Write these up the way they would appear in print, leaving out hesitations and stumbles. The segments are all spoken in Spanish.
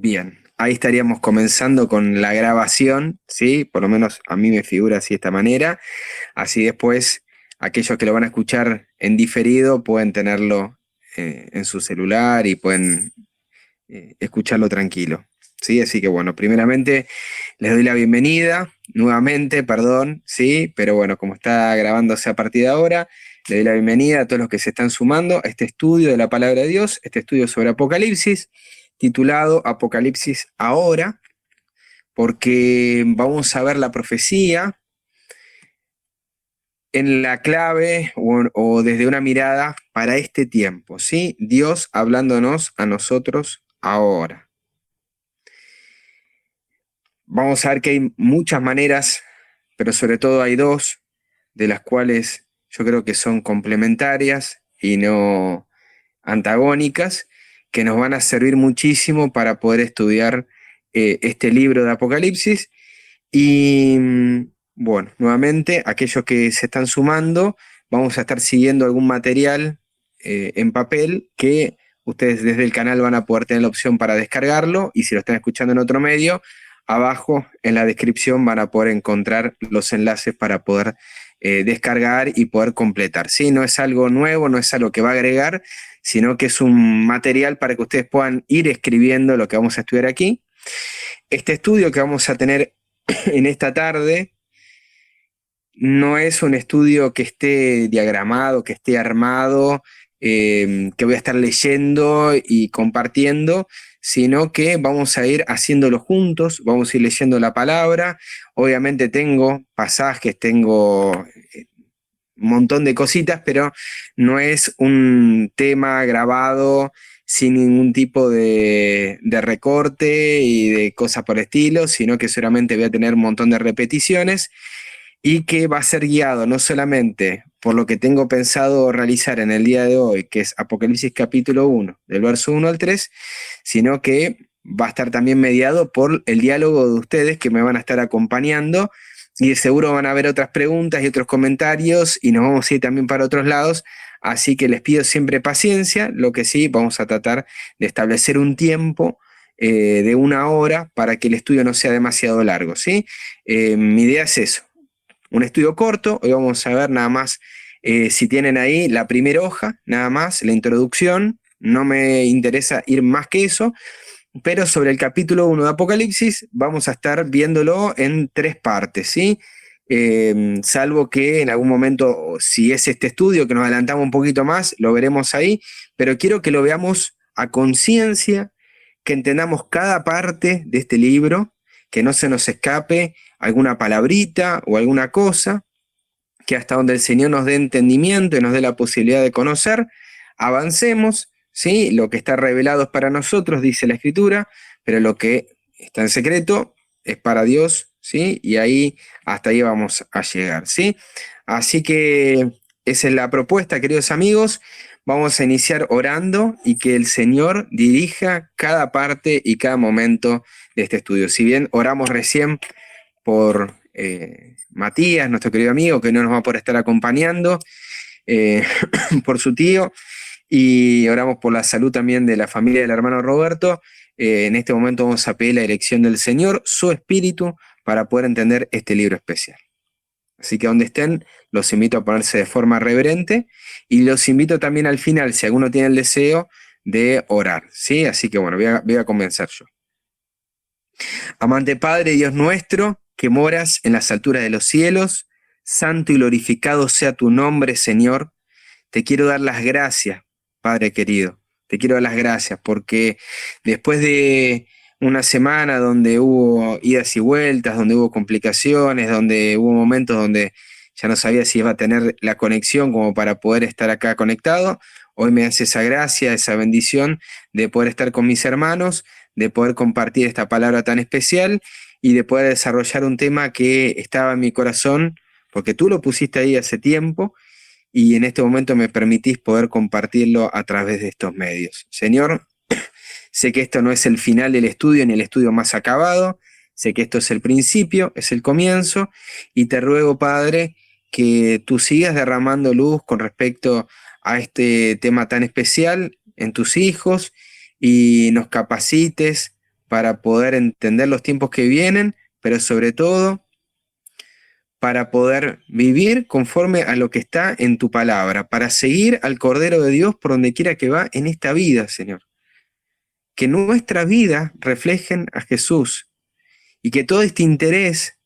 Bien, ahí estaríamos comenzando con la grabación, ¿sí? Por lo menos a mí me figura así de esta manera. Así después, aquellos que lo van a escuchar en diferido pueden tenerlo en su celular y pueden escucharlo tranquilo, ¿sí? Así que bueno, primeramente les doy la bienvenida, nuevamente, perdón, ¿sí? Pero bueno, como está grabándose a partir de ahora, le doy la bienvenida a todos los que se están sumando a este estudio de la Palabra de Dios, este estudio sobre Apocalipsis, titulado Apocalipsis ahora, porque vamos a ver la profecía en la clave o desde una mirada para este tiempo, ¿sí? Dios hablándonos a nosotros ahora. Vamos a ver que hay muchas maneras, pero sobre todo hay dos, de las cuales yo creo que son complementarias y no antagónicas, que nos van a servir muchísimo para poder estudiar este libro de Apocalipsis. Y bueno, nuevamente, aquellos que se están sumando, vamos a estar siguiendo algún material en papel que ustedes desde el canal van a poder tener la opción para descargarlo, y si lo están escuchando en otro medio, abajo en la descripción van a poder encontrar los enlaces para poder descargar y poder completar. ¿Sí? No es algo nuevo, no es algo que va a agregar, sino que es un material para que ustedes puedan ir escribiendo lo que vamos a estudiar aquí. Este estudio que vamos a tener en esta tarde no es un estudio que esté diagramado, que esté armado, que voy a estar leyendo y compartiendo, sino que vamos a ir haciéndolo juntos, vamos a ir leyendo la palabra. Obviamente tengo pasajes, tengo un montón de cositas, pero no es un tema grabado sin ningún tipo de recorte y de cosas por el estilo, sino que solamente voy a tener un montón de repeticiones y que va a ser guiado no solamente por lo que tengo pensado realizar en el día de hoy, que es Apocalipsis capítulo 1, del verso 1 al 3, sino que va a estar también mediado por el diálogo de ustedes que me van a estar acompañando, y de seguro van a haber otras preguntas y otros comentarios y nos vamos a ir también para otros lados, así que les pido siempre paciencia. Lo que sí, vamos a tratar de establecer un tiempo de 1 hora para que el estudio no sea demasiado largo, ¿sí? Mi idea es eso, un estudio corto. Hoy vamos a ver nada más, si tienen ahí la primera hoja, nada más, la introducción, no me interesa ir más que eso, pero sobre el capítulo 1 de Apocalipsis vamos a estar viéndolo en 3 partes, ¿sí? Salvo que en algún momento, si es este estudio que nos adelantamos un poquito más, lo veremos ahí, pero quiero que lo veamos a conciencia, que entendamos cada parte de este libro, que no se nos escape alguna palabrita o alguna cosa, que hasta donde el Señor nos dé entendimiento y nos dé la posibilidad de conocer, avancemos, ¿sí? Lo que está revelado es para nosotros, dice la Escritura, pero lo que está en secreto es para Dios, ¿sí? Y ahí, hasta ahí vamos a llegar, ¿sí? Así que esa es la propuesta, queridos amigos. Vamos a iniciar orando y que el Señor dirija cada parte y cada momento de este estudio. Si bien oramos recién por Matías, nuestro querido amigo, que no nos va a poder estar acompañando, por su tío, y oramos por la salud también de la familia del hermano Roberto. En este momento vamos a pedir la dirección del Señor, su espíritu, para poder entender este libro especial. Así que donde estén, los invito a ponerse de forma reverente, y los invito también al final, si alguno tiene el deseo, de orar, ¿sí? Así que bueno, voy a comenzar yo. Amante Padre, Dios nuestro, que moras en las alturas de los cielos, santo y glorificado sea tu nombre, Señor. Te quiero dar las gracias, Padre querido. Te quiero dar las gracias porque después de una semana donde hubo idas y vueltas, donde hubo complicaciones, donde hubo momentos donde ya no sabía si iba a tener la conexión como para poder estar acá conectado, hoy me hace esa gracia, esa bendición de poder estar con mis hermanos, de poder compartir esta palabra tan especial y de poder desarrollar un tema que estaba en mi corazón, porque tú lo pusiste ahí hace tiempo y en este momento me permitís poder compartirlo a través de estos medios. Señor, sé que esto no es el final del estudio ni el estudio más acabado, sé que esto es el principio, es el comienzo, y te ruego, Padre, que tú sigas derramando luz con respecto a este tema tan especial en tus hijos y nos capacites para poder entender los tiempos que vienen, pero sobre todo para poder vivir conforme a lo que está en tu palabra, para seguir al Cordero de Dios por donde quiera que va en esta vida, Señor. Que nuestra vida reflejen a Jesús y que todo este interés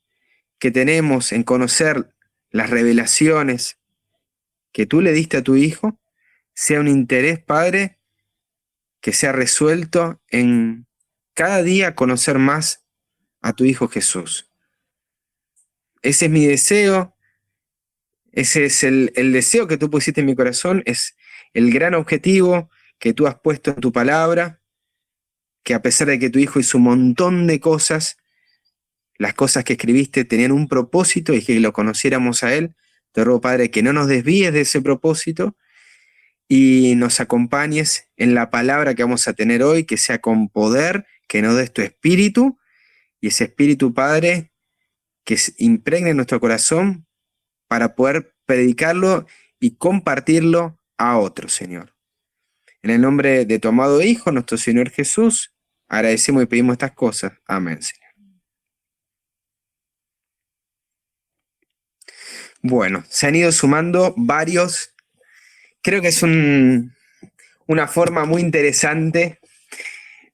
que tenemos en conocer las revelaciones que tú le diste a tu Hijo, sea un interés, Padre, que sea resuelto en cada día conocer más a tu Hijo Jesús. Ese es mi deseo, ese es el deseo que tú pusiste en mi corazón, es el gran objetivo que tú has puesto en tu palabra, que a pesar de que tu Hijo hizo un montón de cosas, las cosas que escribiste tenían un propósito y que lo conociéramos a Él. Te ruego, Padre, que no nos desvíes de ese propósito y nos acompañes en la palabra que vamos a tener hoy, que sea con poder, que nos des tu espíritu, y ese espíritu, Padre, que impregne nuestro corazón para poder predicarlo y compartirlo a otros, Señor. En el nombre de tu amado Hijo, nuestro Señor Jesús, agradecemos y pedimos estas cosas. Amén, Señor. Bueno, se han ido sumando varios. Creo que es una forma muy interesante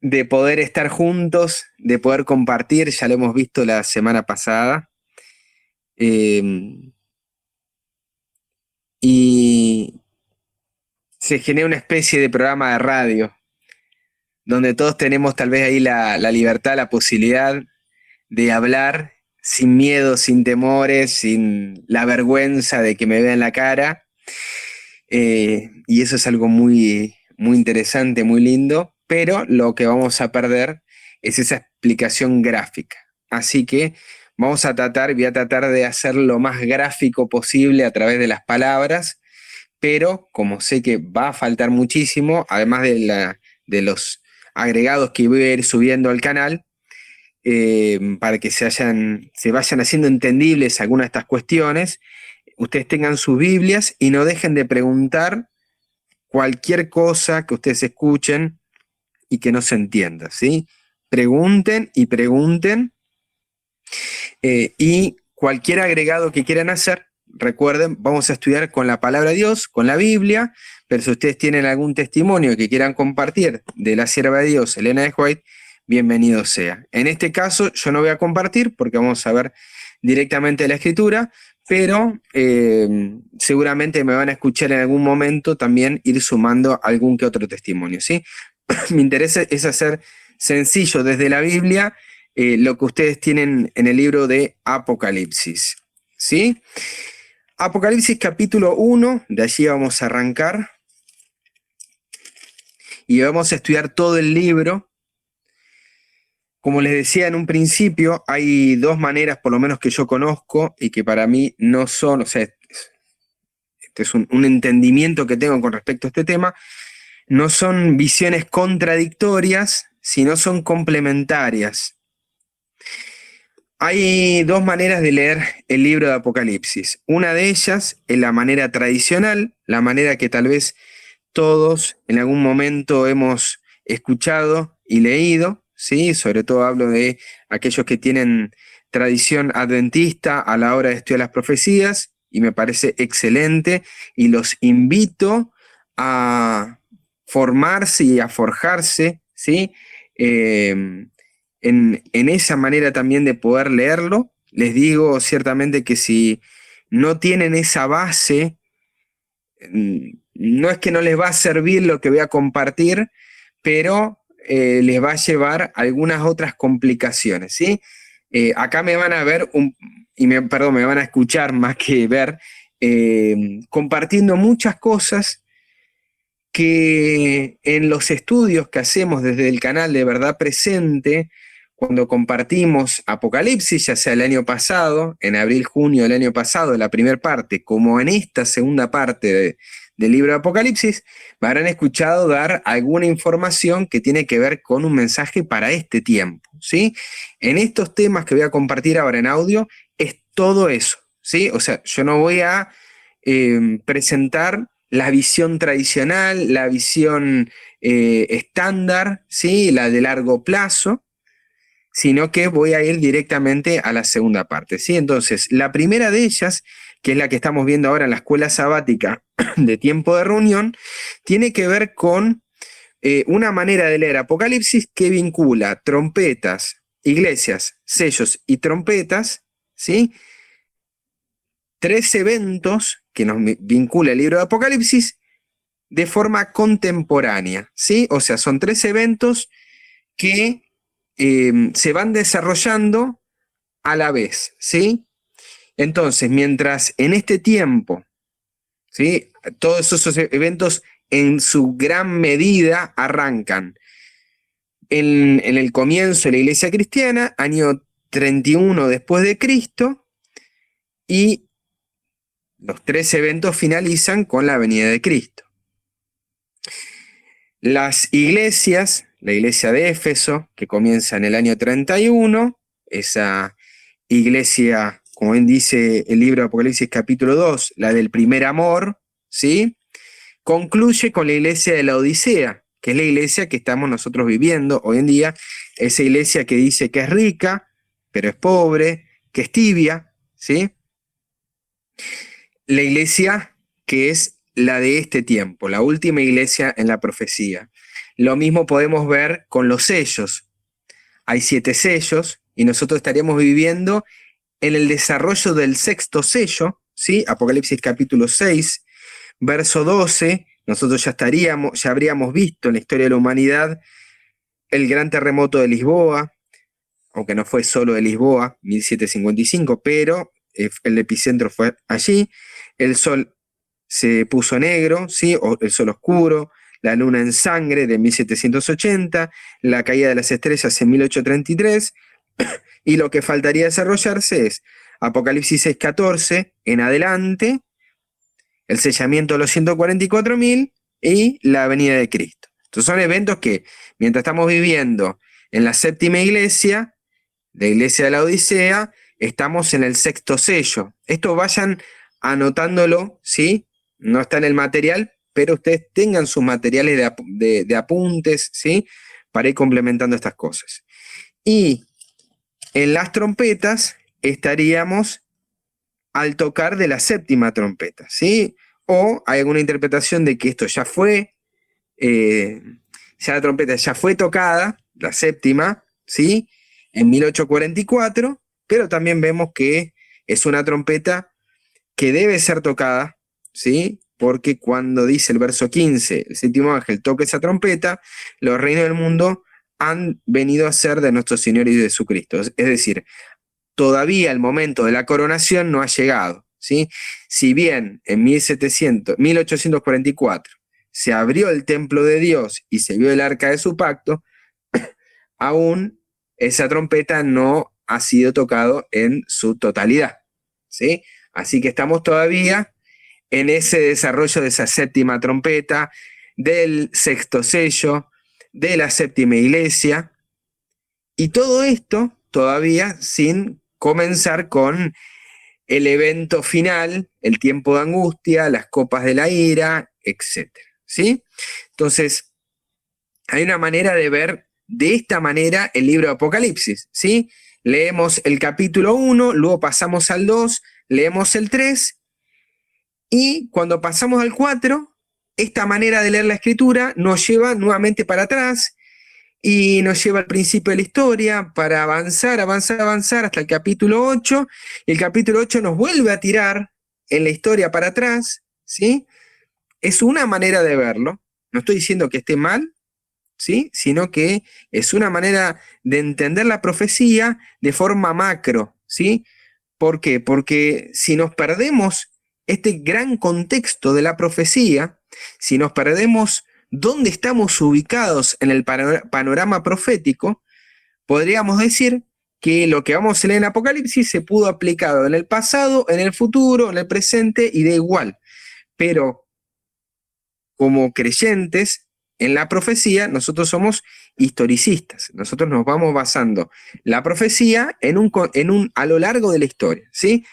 de poder estar juntos, de poder compartir, ya lo hemos visto la semana pasada. Y se genera una especie de programa de radio, donde todos tenemos tal vez ahí la libertad, la posibilidad de hablar sin miedo, sin temores, sin la vergüenza de que me vean la cara. Y eso es algo muy, muy interesante, muy lindo, pero lo que vamos a perder es esa explicación gráfica. Así que voy a tratar de hacer lo más gráfico posible a través de las palabras, pero como sé que va a faltar muchísimo, además de los agregados que voy a ir subiendo al canal, para que se vayan haciendo entendibles algunas de estas cuestiones, ustedes tengan sus Biblias y no dejen de preguntar cualquier cosa que ustedes escuchen y que no se entienda, ¿sí? Pregunten y pregunten, y cualquier agregado que quieran hacer, recuerden, vamos a estudiar con la palabra de Dios, con la Biblia, pero si ustedes tienen algún testimonio que quieran compartir de la sierva de Dios, Elena de White, bienvenido sea. En este caso yo no voy a compartir porque vamos a ver directamente la escritura, pero seguramente me van a escuchar en algún momento también ir sumando algún que otro testimonio, ¿sí? Mi interés es hacer sencillo desde la Biblia lo que ustedes tienen en el libro de Apocalipsis, ¿sí? Apocalipsis capítulo 1, de allí vamos a arrancar y vamos a estudiar todo el libro. Como les decía en un principio, hay dos maneras, por lo menos que yo conozco, y que para mí no son, o sea, este es un entendimiento que tengo con respecto a este tema, no son visiones contradictorias, sino son complementarias. Hay dos maneras de leer el libro de Apocalipsis. Una de ellas es la manera tradicional, la manera que tal vez todos en algún momento hemos escuchado y leído, ¿sí? Sobre todo hablo de aquellos que tienen tradición adventista a la hora de estudiar las profecías, y me parece excelente, y los invito a formarse y a forjarse, ¿sí? En esa manera también de poder leerlo. Les digo ciertamente que si no tienen esa base, no es que no les va a servir lo que voy a compartir, pero les va a llevar algunas otras complicaciones, ¿sí? Acá me van a ver, me van a escuchar más que ver, compartiendo muchas cosas que en los estudios que hacemos desde el canal de Verdad Presente, cuando compartimos Apocalipsis, ya sea el año pasado, en abril, junio del año pasado, la primera parte, como en esta segunda parte del libro de Apocalipsis, me habrán escuchado dar alguna información que tiene que ver con un mensaje para este tiempo, ¿sí? En estos temas que voy a compartir ahora en audio, es todo eso, ¿sí? O sea, yo no voy a presentar la visión tradicional, la visión estándar, ¿sí? La de largo plazo, sino que voy a ir directamente a la segunda parte, ¿sí? Entonces, la primera de ellas, que es la que estamos viendo ahora en la escuela sabática de tiempo de reunión, tiene que ver con una manera de leer Apocalipsis que vincula trompetas, iglesias, sellos y trompetas, ¿sí? Tres eventos que nos vincula el libro de Apocalipsis de forma contemporánea, ¿sí? O sea, son tres eventos que se van desarrollando a la vez, ¿sí? Entonces, mientras en este tiempo, ¿sí? Todos esos eventos en su gran medida arrancan en el comienzo de la iglesia cristiana, año 31 después de Cristo, y los tres eventos finalizan con la venida de Cristo. Las iglesias, la iglesia de Éfeso, que comienza en el año 31, esa iglesia, como bien dice el libro de Apocalipsis capítulo 2, la del primer amor, ¿sí? Concluye con la iglesia de la Odisea, que es la iglesia que estamos nosotros viviendo hoy en día, esa iglesia que dice que es rica, pero es pobre, que es tibia, ¿sí? La iglesia que es la de este tiempo, la última iglesia en la profecía. Lo mismo podemos ver con los sellos. Hay 7 sellos y nosotros estaríamos viviendo en el desarrollo del sexto sello, ¿sí? Apocalipsis capítulo 6, verso 12, nosotros ya habríamos visto en la historia de la humanidad el gran terremoto de Lisboa, aunque no fue solo de Lisboa, 1755, pero el epicentro fue allí. El sol se puso negro, ¿sí? O el sol oscuro, la luna en sangre de 1780, la caída de las estrellas en 1833, y lo que faltaría desarrollarse es Apocalipsis 6:14 en adelante, el sellamiento de los 144.000 y la venida de Cristo. Entonces son eventos que, mientras estamos viviendo en la séptima iglesia, la iglesia de la Odisea, estamos en el sexto sello. Esto vayan anotándolo, ¿sí? No está en el material, pero ustedes tengan sus materiales de apuntes, ¿sí? Para ir complementando estas cosas. Y en las trompetas estaríamos al tocar de la séptima trompeta, ¿sí? O hay alguna interpretación de que esto ya fue, ya la trompeta ya fue tocada, la séptima, ¿sí? En 1844, pero también vemos que es una trompeta que debe ser tocada, ¿sí? Porque cuando dice el verso 15, el séptimo ángel toca esa trompeta, los reinos del mundo han venido a ser de nuestro Señor y de Jesucristo. Es decir, todavía el momento de la coronación no ha llegado, ¿sí? Si bien en 1844 se abrió el templo de Dios y se vio el arca de su pacto, aún esa trompeta no ha sido tocado en su totalidad, ¿sí? Así que estamos todavía en ese desarrollo de esa séptima trompeta, del sexto sello, de la séptima iglesia, y todo esto todavía sin comenzar con el evento final, el tiempo de angustia, las copas de la ira, etc. ¿Sí? Entonces, hay una manera de ver de esta manera el libro de Apocalipsis, ¿sí? Leemos el capítulo 1, luego pasamos al 2, leemos el 3, y cuando pasamos al 4, esta manera de leer la escritura nos lleva nuevamente para atrás y nos lleva al principio de la historia para avanzar, avanzar, avanzar hasta el capítulo 8, y el capítulo 8 nos vuelve a tirar en la historia para atrás, ¿sí? Es una manera de verlo, no estoy diciendo que esté mal, ¿sí? Sino que es una manera de entender la profecía de forma macro, ¿sí? ¿Por qué? Porque si nos perdemos este gran contexto de la profecía, si nos perdemos dónde estamos ubicados en el panorama profético, podríamos decir que lo que vamos a leer en Apocalipsis se pudo aplicar en el pasado, en el futuro, en el presente y da igual. Pero como creyentes en la profecía, nosotros somos historicistas. Nosotros nos vamos basando la profecía a lo largo de la historia, ¿sí?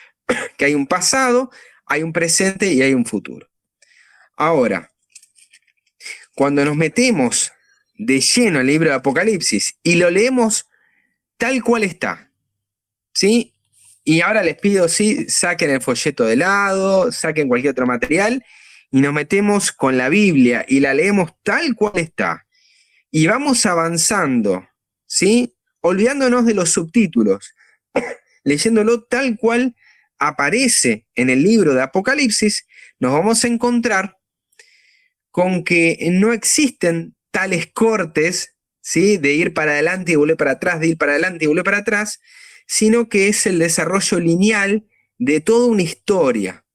Que hay un pasado, hay un presente y hay un futuro. Ahora, cuando nos metemos de lleno al libro de Apocalipsis y lo leemos tal cual está, ¿sí? Y ahora les pido, sí, saquen el folleto de lado, saquen cualquier otro material y nos metemos con la Biblia y la leemos tal cual está. Y vamos avanzando, ¿sí? Olvidándonos de los subtítulos, leyéndolo tal cual aparece en el libro de Apocalipsis, nos vamos a encontrar con que no existen tales cortes, ¿sí? De ir para adelante y volver para atrás, de ir para adelante y volver para atrás, sino que es el desarrollo lineal de toda una historia.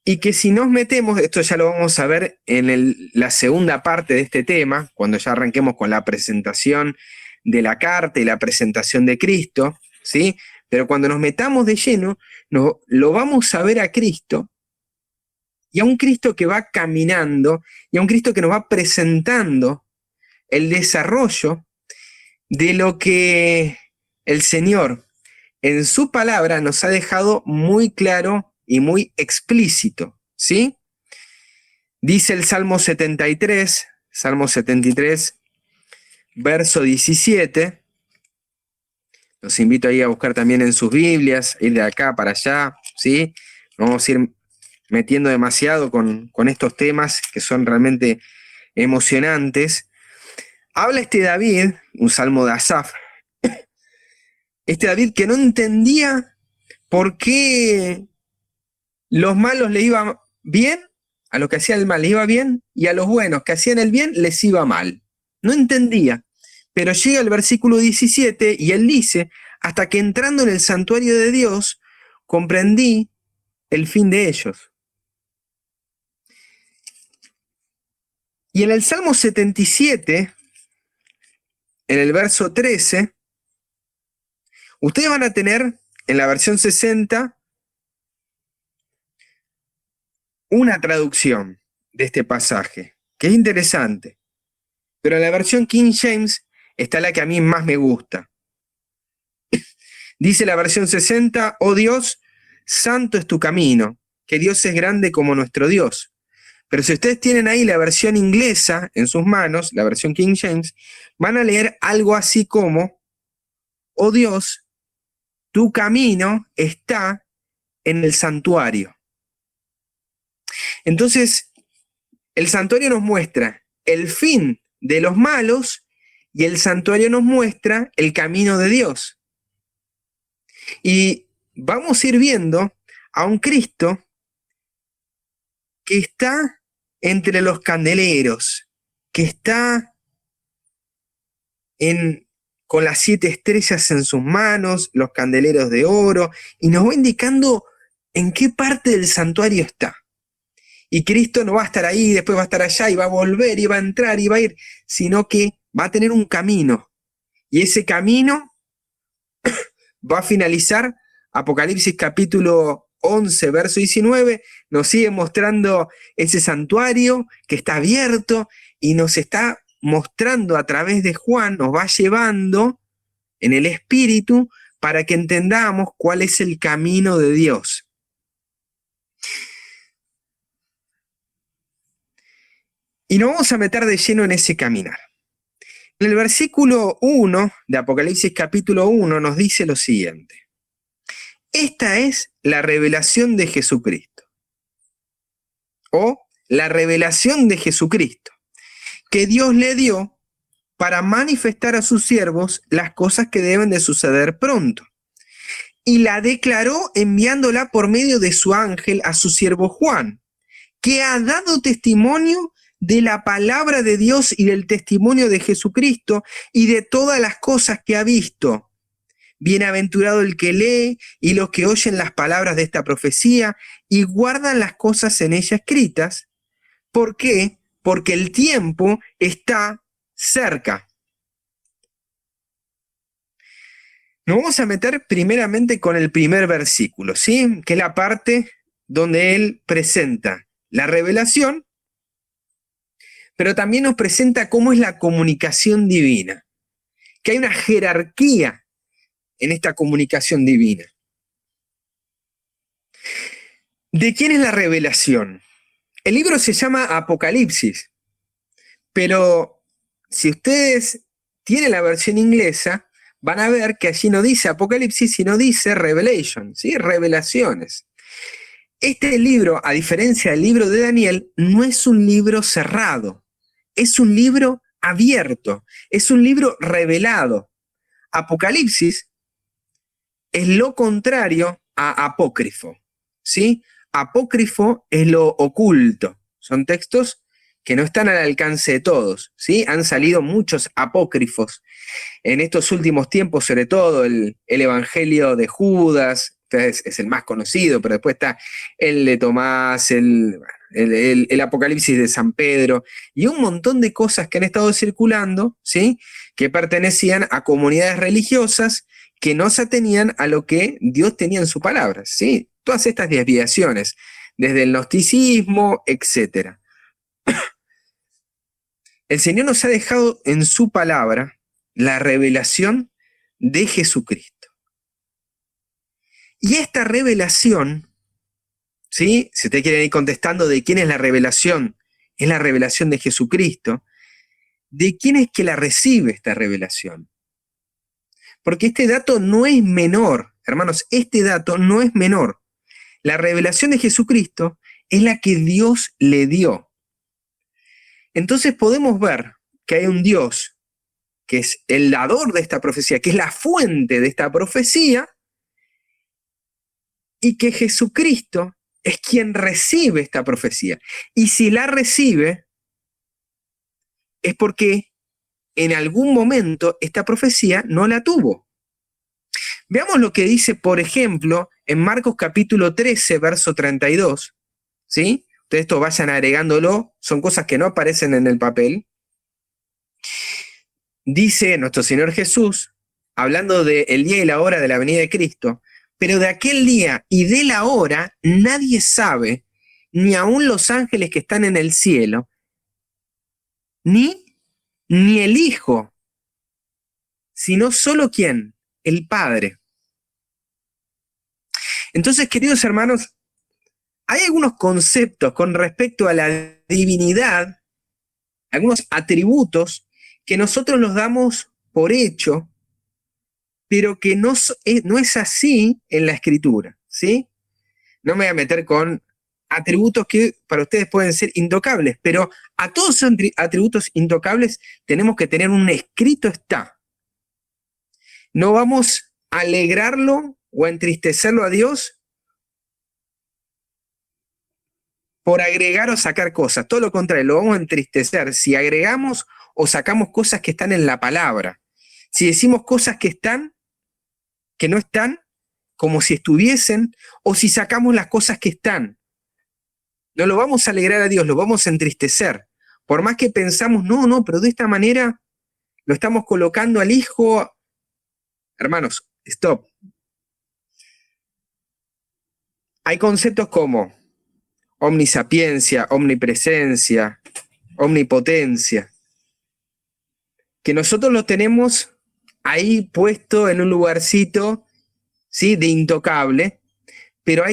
Y que si nos metemos, esto ya lo vamos a ver en la segunda parte de este tema, cuando ya arranquemos con la presentación de la carta y la presentación de Cristo, ¿sí? Pero cuando nos metamos de lleno, lo vamos a ver a Cristo, y a un Cristo que va caminando, y a un Cristo que nos va presentando el desarrollo de lo que el Señor en su palabra nos ha dejado muy claro y muy explícito, ¿sí? Dice el Salmo 73, verso 17. Los invito ahí a buscar también en sus Biblias, ir de acá para allá, ¿sí? No vamos a ir metiendo demasiado con estos temas que son realmente emocionantes. Habla este David, un salmo de Asaf, este David que no entendía por qué los malos le iba bien, a los que hacían el mal les iba bien, y a los buenos que hacían el bien les iba mal. No entendía. Pero llega el versículo 17 y él dice, hasta que entrando en el santuario de Dios, comprendí el fin de ellos. Y en el Salmo 77, en el verso 13, ustedes van a tener en la versión 60 una traducción de este pasaje, que es interesante. Pero en la versión King James está la que a mí más me gusta. Dice la versión 60, oh Dios, santo es tu camino, que Dios es grande como nuestro Dios. Pero si ustedes tienen ahí la versión inglesa en sus manos, la versión King James, van a leer algo así como, oh Dios, tu camino está en el santuario. Entonces, el santuario nos muestra el fin de los malos y el santuario nos muestra el camino de Dios. Y vamos a ir viendo a un Cristo que está entre los candeleros, que está con las 7 estrellas en sus manos, los candeleros de oro, y nos va indicando en qué parte del santuario está. Y Cristo no va a estar ahí, después va a estar allá, y va a volver, y va a entrar, y va a ir, sino que va a tener un camino. Y ese camino va a finalizar, Apocalipsis capítulo 11, verso 19, nos sigue mostrando ese santuario que está abierto y nos está mostrando a través de Juan, nos va llevando en el Espíritu para que entendamos cuál es el camino de Dios. Y nos vamos a meter de lleno en ese caminar. En el versículo 1 de Apocalipsis capítulo 1 nos dice lo siguiente. Esta es la revelación de Jesucristo, o la revelación de Jesucristo, que Dios le dio para manifestar a sus siervos las cosas que deben de suceder pronto. Y la declaró enviándola por medio de su ángel a su siervo Juan, que ha dado testimonio de la palabra de Dios y del testimonio de Jesucristo y de todas las cosas que ha visto. Bienaventurado el que lee y los que oyen las palabras de esta profecía y guardan las cosas en ella escritas. ¿Por qué? Porque el tiempo está cerca. Nos vamos a meter primeramente con el primer versículo, ¿sí? Que es la parte donde él presenta la revelación, pero también nos presenta cómo es la comunicación divina, que hay una jerarquía en esta comunicación divina. ¿De quién es la revelación? El libro se llama Apocalipsis, pero si ustedes tienen la versión inglesa, van a ver que allí no dice Apocalipsis, sino dice Revelation, ¿sí? Revelaciones. Este libro, a diferencia del libro de Daniel, no es un libro cerrado, es un libro abierto, es un libro revelado. Apocalipsis es lo contrario a apócrifo, ¿sí? Apócrifo es lo oculto, son textos que no están al alcance de todos, ¿sí? Han salido muchos apócrifos en estos últimos tiempos, sobre todo el Evangelio de Judas, es el más conocido, pero después está el de Tomás, el Apocalipsis de San Pedro, y un montón de cosas que han estado circulando, ¿sí? Que pertenecían a comunidades religiosas que no se atenían a lo que Dios tenía en su palabra, ¿sí? Todas estas desviaciones, desde el gnosticismo, etc. El Señor nos ha dejado en su palabra la revelación de Jesucristo. Y esta revelación, ¿sí? Si ustedes quieren ir contestando de quién es la revelación de Jesucristo. ¿De quién es que la recibe esta revelación? Porque este dato no es menor, hermanos, este dato no es menor. La revelación de Jesucristo es la que Dios le dio. Entonces podemos ver que hay un Dios que es el dador de esta profecía, que es la fuente de esta profecía, y que Jesucristo es quien recibe esta profecía. Y si la recibe, es porque en algún momento esta profecía no la tuvo. Veamos lo que dice, por ejemplo, en Marcos capítulo 13, verso 32, ¿sí? Ustedes esto vayan agregándolo, son cosas que no aparecen en el papel. Dice nuestro Señor Jesús, hablando del día y la hora de la venida de Cristo, pero de aquel día y de la hora nadie sabe, ni aun los ángeles que están en el cielo, ni el Hijo, sino solo ¿quién? El Padre. Entonces, queridos hermanos, hay algunos conceptos con respecto a la divinidad, algunos atributos que nosotros los damos por hecho, pero que no es así en la Escritura, ¿sí? No me voy a meter con atributos que para ustedes pueden ser intocables, pero a todos esos atributos intocables tenemos que tener un escrito está. No vamos a alegrarlo o a entristecerlo a Dios por agregar o sacar cosas. Todo lo contrario, lo vamos a entristecer si agregamos o sacamos cosas que están en la palabra. Si decimos cosas que no están, como si estuviesen, o si sacamos las cosas que están. No lo vamos a alegrar a Dios, lo vamos a entristecer. Por más que pensamos, no, pero de esta manera lo estamos colocando al Hijo. Hermanos, stop. Hay conceptos como omnisapiencia, omnipresencia, omnipotencia, que nosotros lo tenemos ahí puesto en un lugarcito, ¿sí? De intocable, pero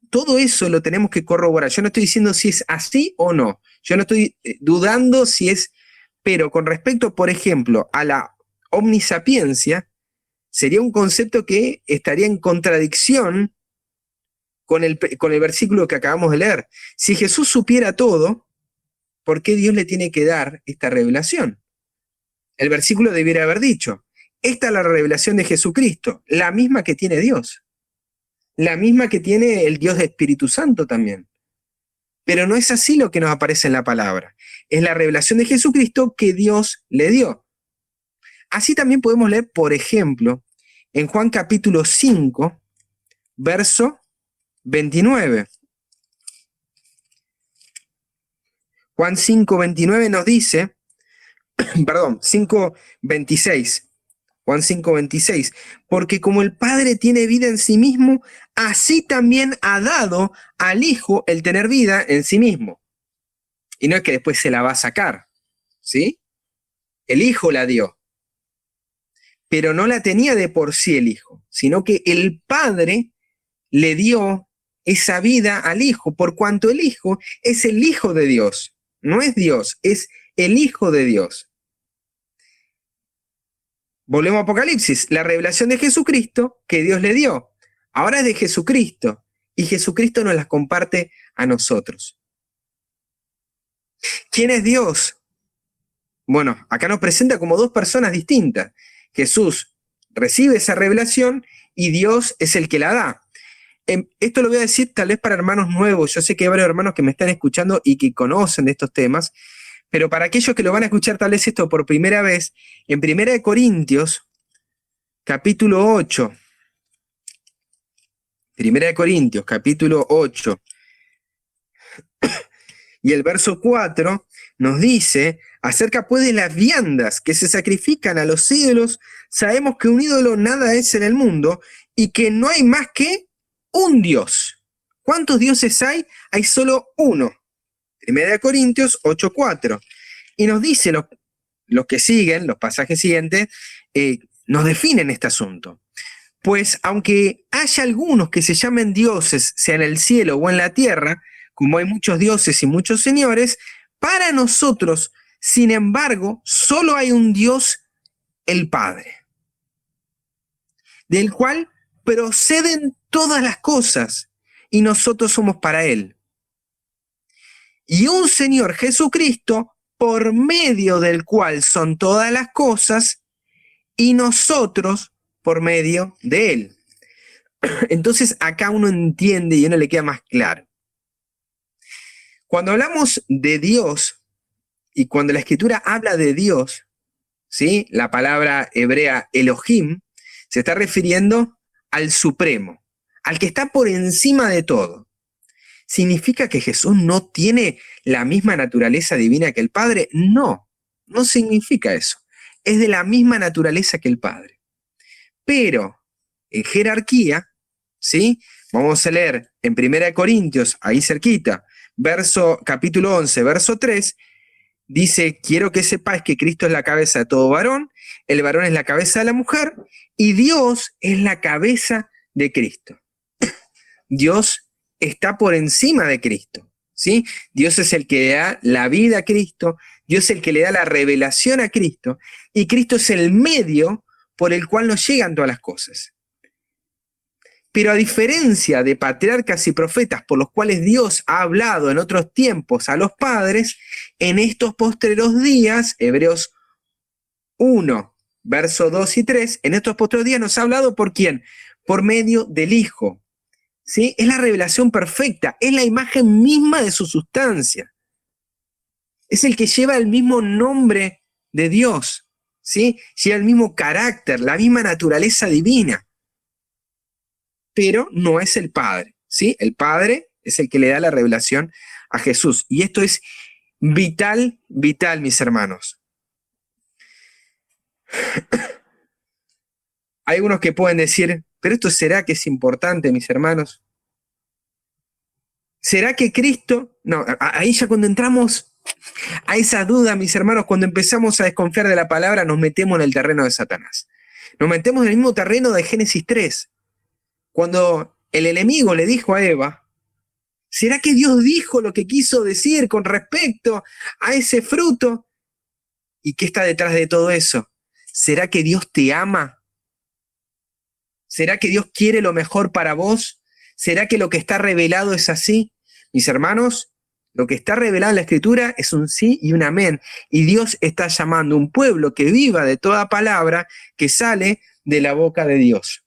todo eso lo tenemos que corroborar. Yo no estoy diciendo si es así o no, yo no estoy dudando si es, pero con respecto, por ejemplo, a la omnisapiencia, sería un concepto que estaría en contradicción con el versículo que acabamos de leer. Si Jesús supiera todo, ¿por qué Dios le tiene que dar esta revelación? El versículo debiera haber dicho, esta es la revelación de Jesucristo, la misma que tiene Dios, la misma que tiene el Dios de Espíritu Santo también. Pero no es así lo que nos aparece en la palabra. Es la revelación de Jesucristo que Dios le dio. Así también podemos leer, por ejemplo, en Juan capítulo 5, verso 29. Juan 5, 29 nos dice, perdón, 5, 26. Juan 5, 26. Porque como el Padre tiene vida en sí mismo, así también ha dado al Hijo el tener vida en sí mismo. Y no es que después se la va a sacar, ¿sí? El Hijo la dio. Pero no la tenía de por sí el Hijo, sino que el Padre le dio esa vida al Hijo, por cuanto el Hijo es el Hijo de Dios. No es Dios, es el Hijo de Dios. Volvemos a Apocalipsis, la revelación de Jesucristo que Dios le dio. Ahora es de Jesucristo y Jesucristo nos las comparte a nosotros. ¿Quién es Dios? Bueno, acá nos presenta como dos personas distintas. Jesús recibe esa revelación y Dios es el que la da. Esto lo voy a decir tal vez para hermanos nuevos. Yo sé que hay varios hermanos que me están escuchando y que conocen de estos temas, pero para aquellos que lo van a escuchar tal vez esto por primera vez, en 1 Corintios, capítulo 8, 1 Corintios, capítulo 8, y el verso 4 nos dice, acerca pues de las viandas que se sacrifican a los ídolos, sabemos que un ídolo nada es en el mundo y que no hay más que un Dios. ¿Cuántos dioses hay? Hay solo uno. 1 Corintios 8:4. Y nos dice, los que siguen, los pasajes siguientes, nos definen este asunto. Pues aunque haya algunos que se llamen dioses, sea en el cielo o en la tierra, como hay muchos dioses y muchos señores, para nosotros, sin embargo, solo hay un Dios, el Padre, del cual proceden todas las cosas, y nosotros somos para Él. Y un Señor Jesucristo, por medio del cual son todas las cosas, y nosotros por medio de Él. Entonces acá uno entiende y a uno le queda más claro. Cuando hablamos de Dios, y cuando la Escritura habla de Dios, ¿sí? La palabra hebrea Elohim, se está refiriendo al Supremo, al que está por encima de todo. ¿Significa que Jesús no tiene la misma naturaleza divina que el Padre? No, no significa eso. Es de la misma naturaleza que el Padre. Pero en jerarquía, ¿sí? Vamos a leer en 1 Corintios, ahí cerquita, capítulo 11, verso 3, dice, quiero que sepáis que Cristo es la cabeza de todo varón, el varón es la cabeza de la mujer, y Dios es la cabeza de Cristo. Dios está por encima de Cristo, ¿sí? Dios es el que le da la vida a Cristo, Dios es el que le da la revelación a Cristo, y Cristo es el medio por el cual nos llegan todas las cosas. Pero a diferencia de patriarcas y profetas por los cuales Dios ha hablado en otros tiempos a los padres, en estos postreros días, Hebreos 1, versos 2 y 3, en estos postreros días nos ha hablado ¿por quién? Por medio del Hijo. ¿Sí? Es la revelación perfecta, es la imagen misma de su sustancia. Es el que lleva el mismo nombre de Dios, ¿sí? Lleva el mismo carácter, la misma naturaleza divina. Pero no es el Padre, ¿sí? El Padre es el que le da la revelación a Jesús. Y esto es vital, vital, mis hermanos. Hay unos que pueden decir, ¿pero esto será que es importante, mis hermanos? ¿Será que Cristo? No, ahí ya cuando entramos a esa duda, mis hermanos, cuando empezamos a desconfiar de la palabra, nos metemos en el terreno de Satanás. Nos metemos en el mismo terreno de Génesis 3. Cuando el enemigo le dijo a Eva, ¿será que Dios dijo lo que quiso decir con respecto a ese fruto? ¿Y qué está detrás de todo eso? ¿Será que Dios te ama? ¿Será que Dios quiere lo mejor para vos? ¿Será que lo que está revelado es así? Mis hermanos, lo que está revelado en la Escritura es un sí y un amén. Y Dios está llamando a un pueblo que viva de toda palabra que sale de la boca de Dios.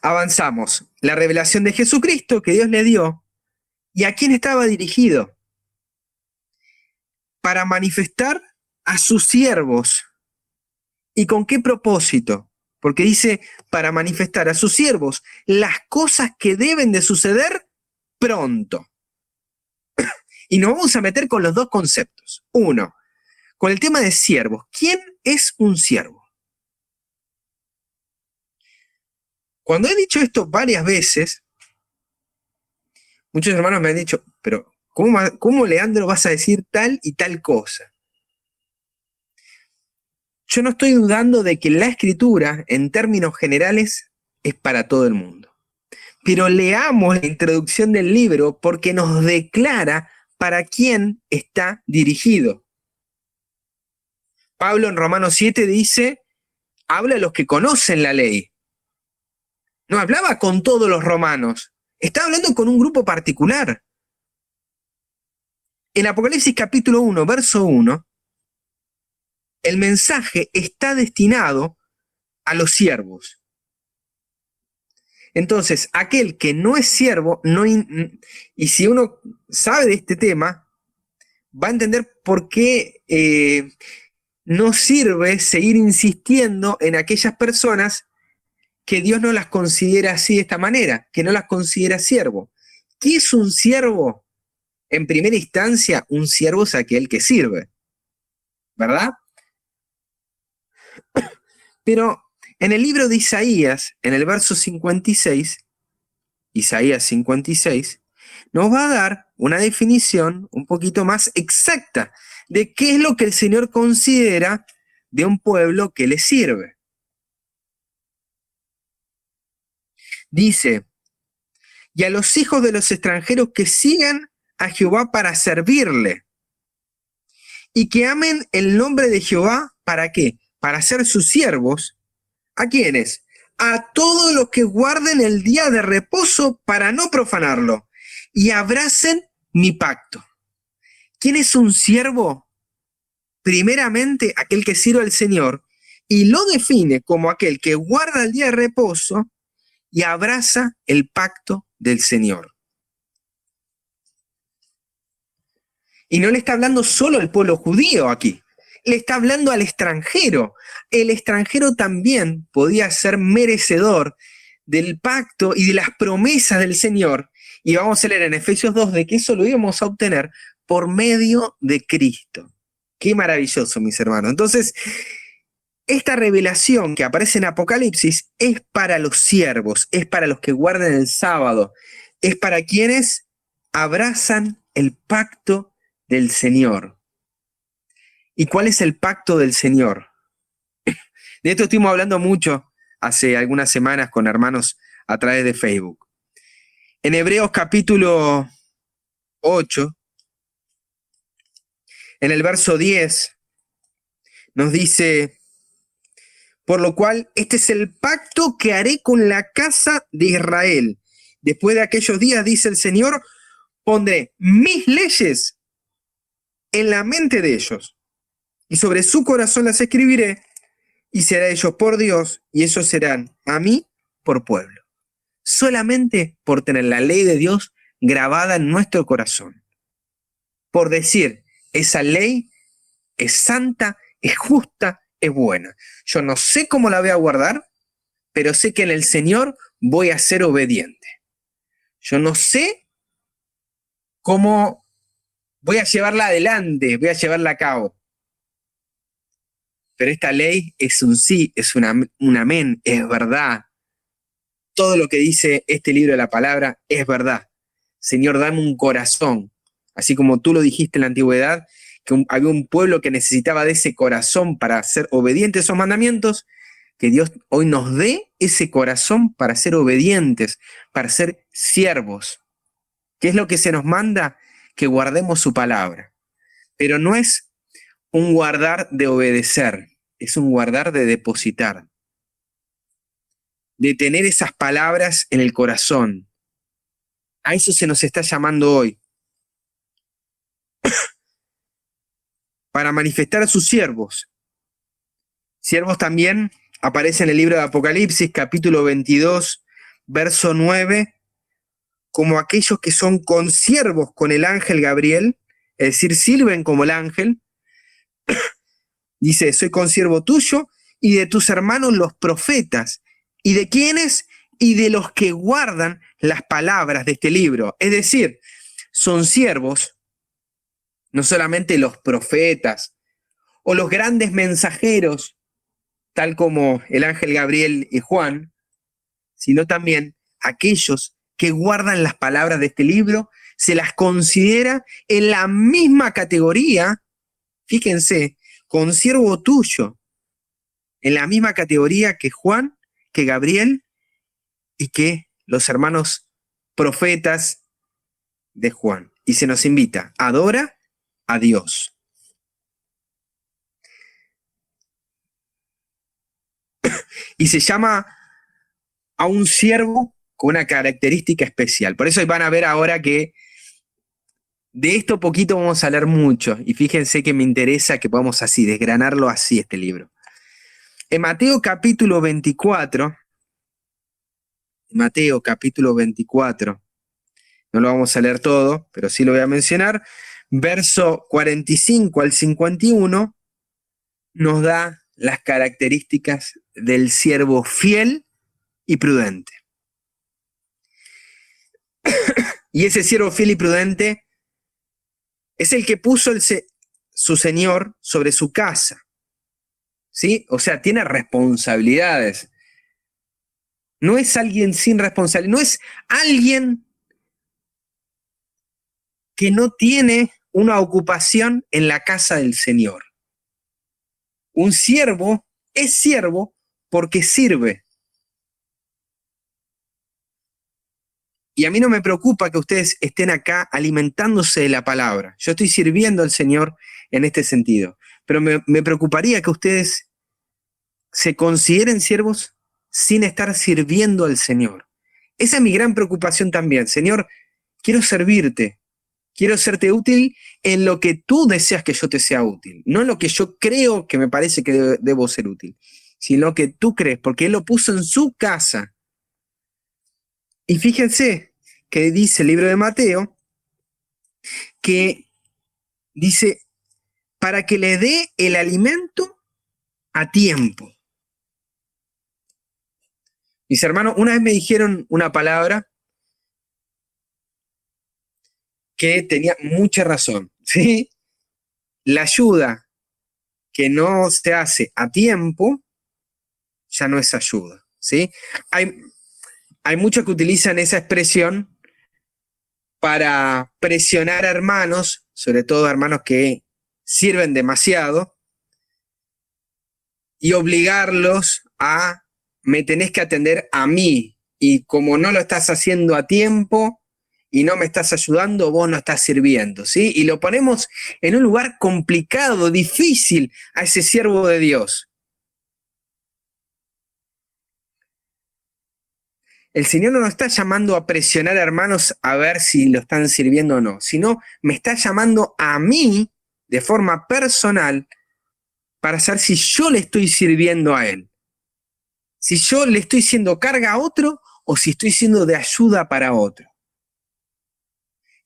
Avanzamos. La revelación de Jesucristo que Dios le dio. ¿Y a quién estaba dirigido? Para manifestar a sus siervos. ¿Y con qué propósito? Porque dice, para manifestar a sus siervos las cosas que deben de suceder pronto. Y nos vamos a meter con los dos conceptos. Uno, con el tema de siervos. ¿Quién es un siervo? Cuando he dicho esto varias veces, muchos hermanos me han dicho, pero ¿cómo Leandro vas a decir tal y tal cosa? Yo no estoy dudando de que la Escritura, en términos generales, es para todo el mundo. Pero leamos la introducción del libro porque nos declara para quién está dirigido. Pablo en Romanos 7 dice, habla de los que conocen la ley. No hablaba con todos los romanos, estaba hablando con un grupo particular. En Apocalipsis capítulo 1, verso 1, el mensaje está destinado a los siervos. Entonces, aquel que no es siervo, y si uno sabe de este tema, va a entender por qué no sirve seguir insistiendo en aquellas personas que Dios no las considera así de esta manera, que no las considera siervo. ¿Qué es un siervo? En primera instancia, un siervo es aquel que sirve, ¿verdad? Pero en el libro de Isaías, en el verso 56, Isaías 56, nos va a dar una definición un poquito más exacta de qué es lo que el Señor considera de un pueblo que le sirve. Dice, y a los hijos de los extranjeros que sigan a Jehová para servirle, y que amen el nombre de Jehová, ¿para qué? Para ser sus siervos. ¿A quiénes? A todos los que guarden el día de reposo para no profanarlo, y abracen mi pacto. ¿Quién es un siervo? Primeramente, aquel que sirve al Señor, y lo define como aquel que guarda el día de reposo y abraza el pacto del Señor. Y no le está hablando solo al pueblo judío aquí, le está hablando al extranjero. El extranjero también podía ser merecedor del pacto y de las promesas del Señor. Y vamos a leer en Efesios 2 de que eso lo íbamos a obtener por medio de Cristo. Qué maravilloso, mis hermanos. Entonces, esta revelación que aparece en Apocalipsis es para los siervos, es para los que guardan el sábado, es para quienes abrazan el pacto del Señor. ¿Y cuál es el pacto del Señor? De esto estuvimos hablando mucho hace algunas semanas con hermanos a través de Facebook. En Hebreos capítulo 8, en el verso 10, nos dice, por lo cual este es el pacto que haré con la casa de Israel. Después de aquellos días, dice el Señor, pondré mis leyes en la mente de ellos, y sobre su corazón las escribiré, y será ellos por Dios, y ellos serán a mí por pueblo. Solamente por tener la ley de Dios grabada en nuestro corazón. Por decir, esa ley es santa, es justa, es buena. Yo no sé cómo la voy a guardar, pero sé que en el Señor voy a ser obediente. Yo no sé cómo voy a llevarla adelante, voy a llevarla a cabo. Pero esta ley es un sí, es un amén, es verdad. Todo lo que dice este libro de la palabra es verdad. Señor, dame un corazón. Así como tú lo dijiste en la antigüedad, que había un pueblo que necesitaba de ese corazón para ser obediente a esos mandamientos, que Dios hoy nos dé ese corazón para ser obedientes, para ser siervos. ¿Qué es lo que se nos manda? Que guardemos su palabra. Pero no es un guardar de obedecer, es un guardar de depositar, de tener esas palabras en el corazón. A eso se nos está llamando hoy. Para manifestar a sus siervos. Siervos también aparece en el libro de Apocalipsis, capítulo 22, verso 9, como aquellos que son consiervos con el ángel Gabriel, es decir, sirven como el ángel. Dice, soy consiervo tuyo y de tus hermanos los profetas. ¿Y de quiénes? Y de los que guardan las palabras de este libro. Es decir, son siervos, no solamente los profetas o los grandes mensajeros, tal como el ángel Gabriel y Juan, sino también aquellos que guardan las palabras de este libro, se las considera en la misma categoría, fíjense, consiervo tuyo, en la misma categoría que Juan, que Gabriel y que los hermanos profetas de Juan. Y se nos invita, adora a Dios. y se llama a un siervo con una característica especial. Por eso van a ver ahora que de esto poquito vamos a hablar mucho, y fíjense que me interesa que podamos así, desgranarlo así este libro. En Mateo capítulo 24, no lo vamos a leer todo, pero sí lo voy a mencionar, verso 45 al 51, nos da las características del siervo fiel y prudente. Y ese siervo fiel y prudente es el que puso su señor sobre su casa, ¿sí? O sea, tiene responsabilidades. No es alguien sin responsabilidad, no es alguien que no tiene una ocupación en la casa del Señor. Un siervo es siervo porque sirve. Y a mí no me preocupa que ustedes estén acá alimentándose de la palabra. Yo estoy sirviendo al Señor en este sentido. Pero me preocuparía que ustedes se consideren siervos sin estar sirviendo al Señor. Esa es mi gran preocupación también. Señor, quiero servirte. Quiero serte útil en lo que tú deseas que yo te sea útil. No en lo que yo creo que me parece que debo ser útil, sino en lo que tú crees, porque Él lo puso en su casa. Y fíjense que dice el libro de Mateo, que dice, para que le dé el alimento a tiempo. Mis hermanos, una vez me dijeron una palabra que tenía mucha razón, ¿sí? La ayuda que no se hace a tiempo ya no es ayuda, ¿sí? Hay muchos que utilizan esa expresión para presionar a hermanos, sobre todo a hermanos que sirven demasiado, y obligarlos a, me tenés que atender a mí, y como no lo estás haciendo a tiempo y no me estás ayudando, vos no estás sirviendo, ¿sí? Y lo ponemos en un lugar complicado, difícil a ese siervo de Dios. El Señor no nos está llamando a presionar a hermanos a ver si lo están sirviendo o no, sino me está llamando a mí de forma personal para saber si yo le estoy sirviendo a Él. Si yo le estoy siendo carga a otro o si estoy siendo de ayuda para otro.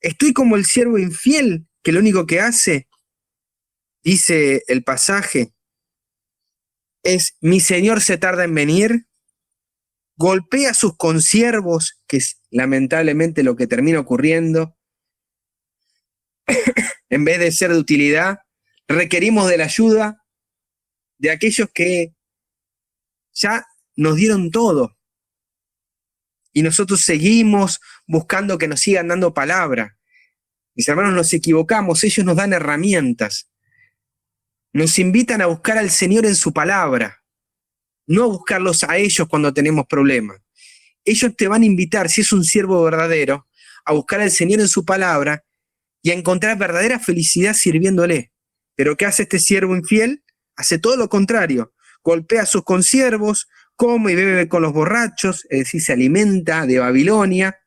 Estoy como el siervo infiel que lo único que hace, dice el pasaje, es mi Señor se tarda en venir, golpea a sus consiervos, que es lamentablemente lo que termina ocurriendo. En vez de ser de utilidad, requerimos de la ayuda de aquellos que ya nos dieron todo. Y nosotros seguimos buscando que nos sigan dando palabra. Mis hermanos, nos equivocamos, ellos nos dan herramientas. Nos invitan a buscar al Señor en su palabra, no a buscarlos a ellos cuando tenemos problemas. Ellos te van a invitar, si es un siervo verdadero, a buscar al Señor en su palabra y a encontrar verdadera felicidad sirviéndole. Pero ¿qué hace este siervo infiel? Hace todo lo contrario. Golpea a sus consiervos, come y bebe con los borrachos, es decir, se alimenta de Babilonia.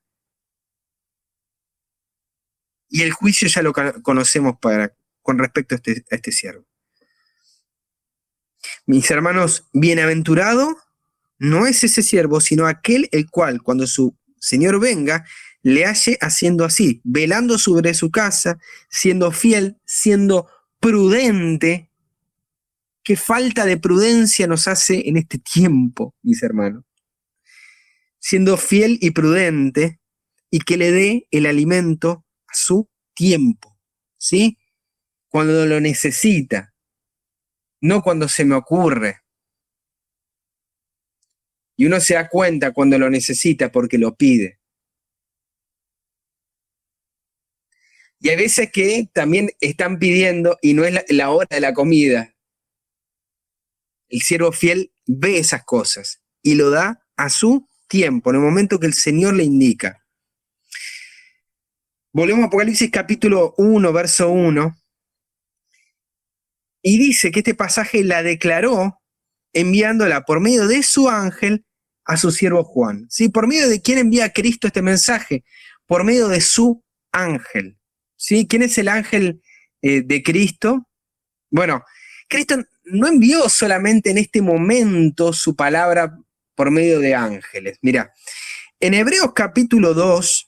Y el juicio ya lo conocemos con respecto a este siervo. Mis hermanos, bienaventurado no es ese siervo, sino aquel el cual, cuando su Señor venga, le halle haciendo así, velando sobre su casa, siendo fiel, siendo prudente. Qué falta de prudencia nos hace en este tiempo, mis hermanos. Siendo fiel y prudente, y que le dé el alimento a su tiempo, ¿sí? Cuando lo necesita, no cuando se me ocurre. Y uno se da cuenta cuando lo necesita porque lo pide. Y hay veces que también están pidiendo y no es la hora de la comida. El siervo fiel ve esas cosas y lo da a su tiempo, en el momento que el Señor le indica. Volvemos a Apocalipsis capítulo 1, verso 1. Y dice que este pasaje la declaró enviándola por medio de su ángel a su siervo Juan. ¿Sí? ¿Por medio de quién envía Cristo este mensaje? Por medio de su ángel. ¿Sí? ¿Quién es el ángel de Cristo? Bueno, Cristo no envió solamente en este momento su palabra por medio de ángeles. Mira, en Hebreos capítulo 2,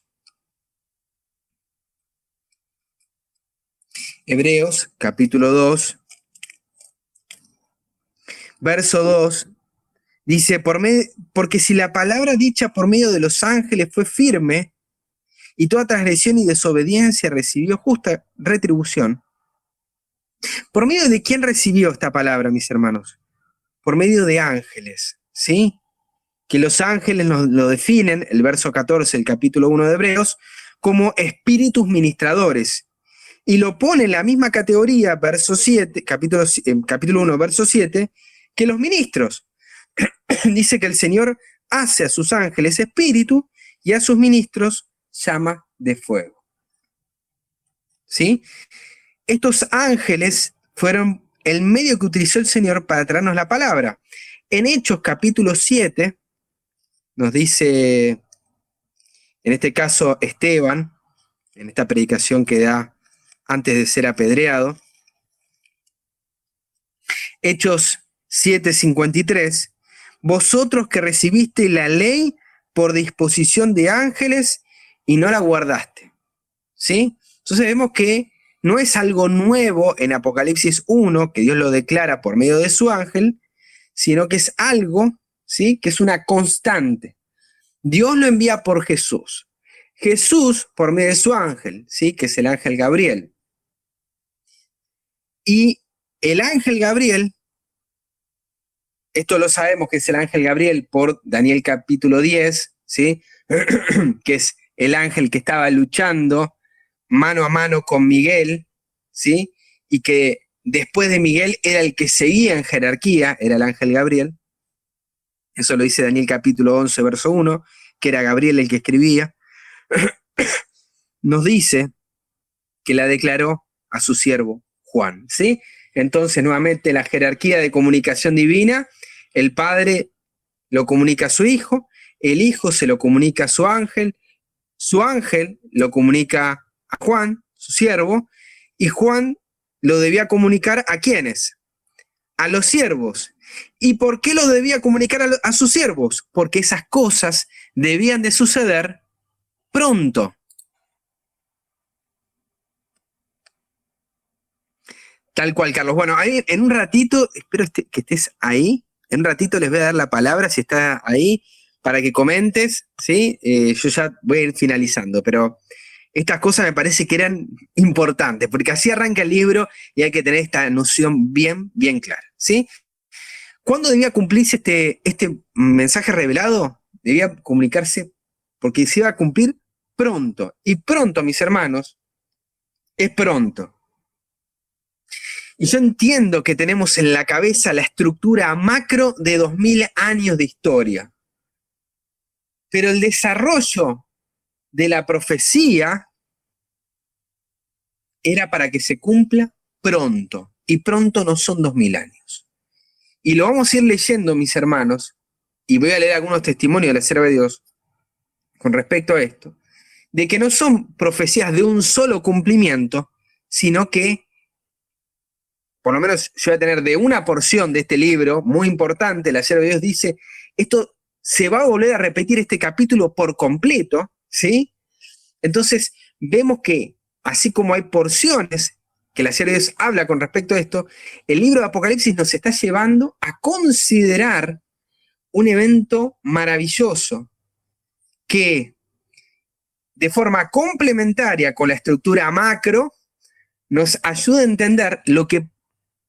Hebreos capítulo 2, verso 2, dice, porque si la palabra dicha por medio de los ángeles fue firme, y toda transgresión y desobediencia recibió justa retribución. ¿Por medio de quién recibió esta palabra, mis hermanos? Por medio de ángeles, ¿sí? Que los ángeles lo definen, el verso 14 del capítulo 1 de Hebreos, como espíritus ministradores. Y lo pone en la misma categoría, verso 7, capítulo 1, verso 7, que los ministros. Dice que el Señor hace a sus ángeles espíritu y a sus ministros llama de fuego. ¿Sí? Estos ángeles fueron el medio que utilizó el Señor para traernos la palabra. En Hechos capítulo 7, nos dice, en este caso, Esteban, en esta predicación que da antes de ser apedreado, Hechos 7:53, vosotros que recibisteis la ley por disposición de ángeles y no la guardaste. ¿Sí? Entonces vemos que no es algo nuevo en Apocalipsis 1, que Dios lo declara por medio de su ángel, sino que es algo, ¿sí?, que es una constante. Dios lo envía por Jesús. Jesús por medio de su ángel, ¿sí?, que es el ángel Gabriel. Y el ángel Gabriel, esto lo sabemos que es el ángel Gabriel por Daniel capítulo 10, ¿sí?, que es el ángel que estaba luchando mano a mano con Miguel, ¿sí?, y que después de Miguel era el que seguía en jerarquía, era el ángel Gabriel. Eso lo dice Daniel capítulo 11, verso 1, que era Gabriel el que escribía. Nos dice que la declaró a su siervo Juan, ¿sí? Entonces, nuevamente, la jerarquía de comunicación divina, el Padre lo comunica a su Hijo, el Hijo se lo comunica a su ángel lo comunica a Juan, su siervo, y Juan lo debía comunicar ¿a quiénes? A los siervos. ¿Y por qué lo debía comunicar a sus siervos? Porque esas cosas debían de suceder pronto. Tal cual, Carlos. Bueno, ahí en un ratito, espero que estés ahí. En un ratito les voy a dar la palabra, si estás ahí, para que comentes, ¿sí? Yo ya voy a ir finalizando, pero estas cosas me parece que eran importantes, porque así arranca el libro y hay que tener esta noción bien, bien clara, ¿sí? ¿Cuándo debía cumplirse este mensaje revelado? Debía comunicarse porque se iba a cumplir pronto. Y pronto, mis hermanos, es pronto. Y yo entiendo que tenemos en la cabeza la estructura macro de 2000 años de historia. Pero el desarrollo de la profecía era para que se cumpla pronto. Y pronto no son 2000 años. Y lo vamos a ir leyendo, mis hermanos, y voy a leer algunos testimonios de la sierva de Dios con respecto a esto, de que no son profecías de un solo cumplimiento, sino que, por lo menos yo voy a tener de una porción de este libro, muy importante, la sierva de Dios dice, esto se va a volver a repetir este capítulo por completo, ¿sí? Entonces, vemos que, así como hay porciones que la sierva de Dios habla con respecto a esto, el libro de Apocalipsis nos está llevando a considerar un evento maravilloso que, de forma complementaria con la estructura macro, nos ayuda a entender lo que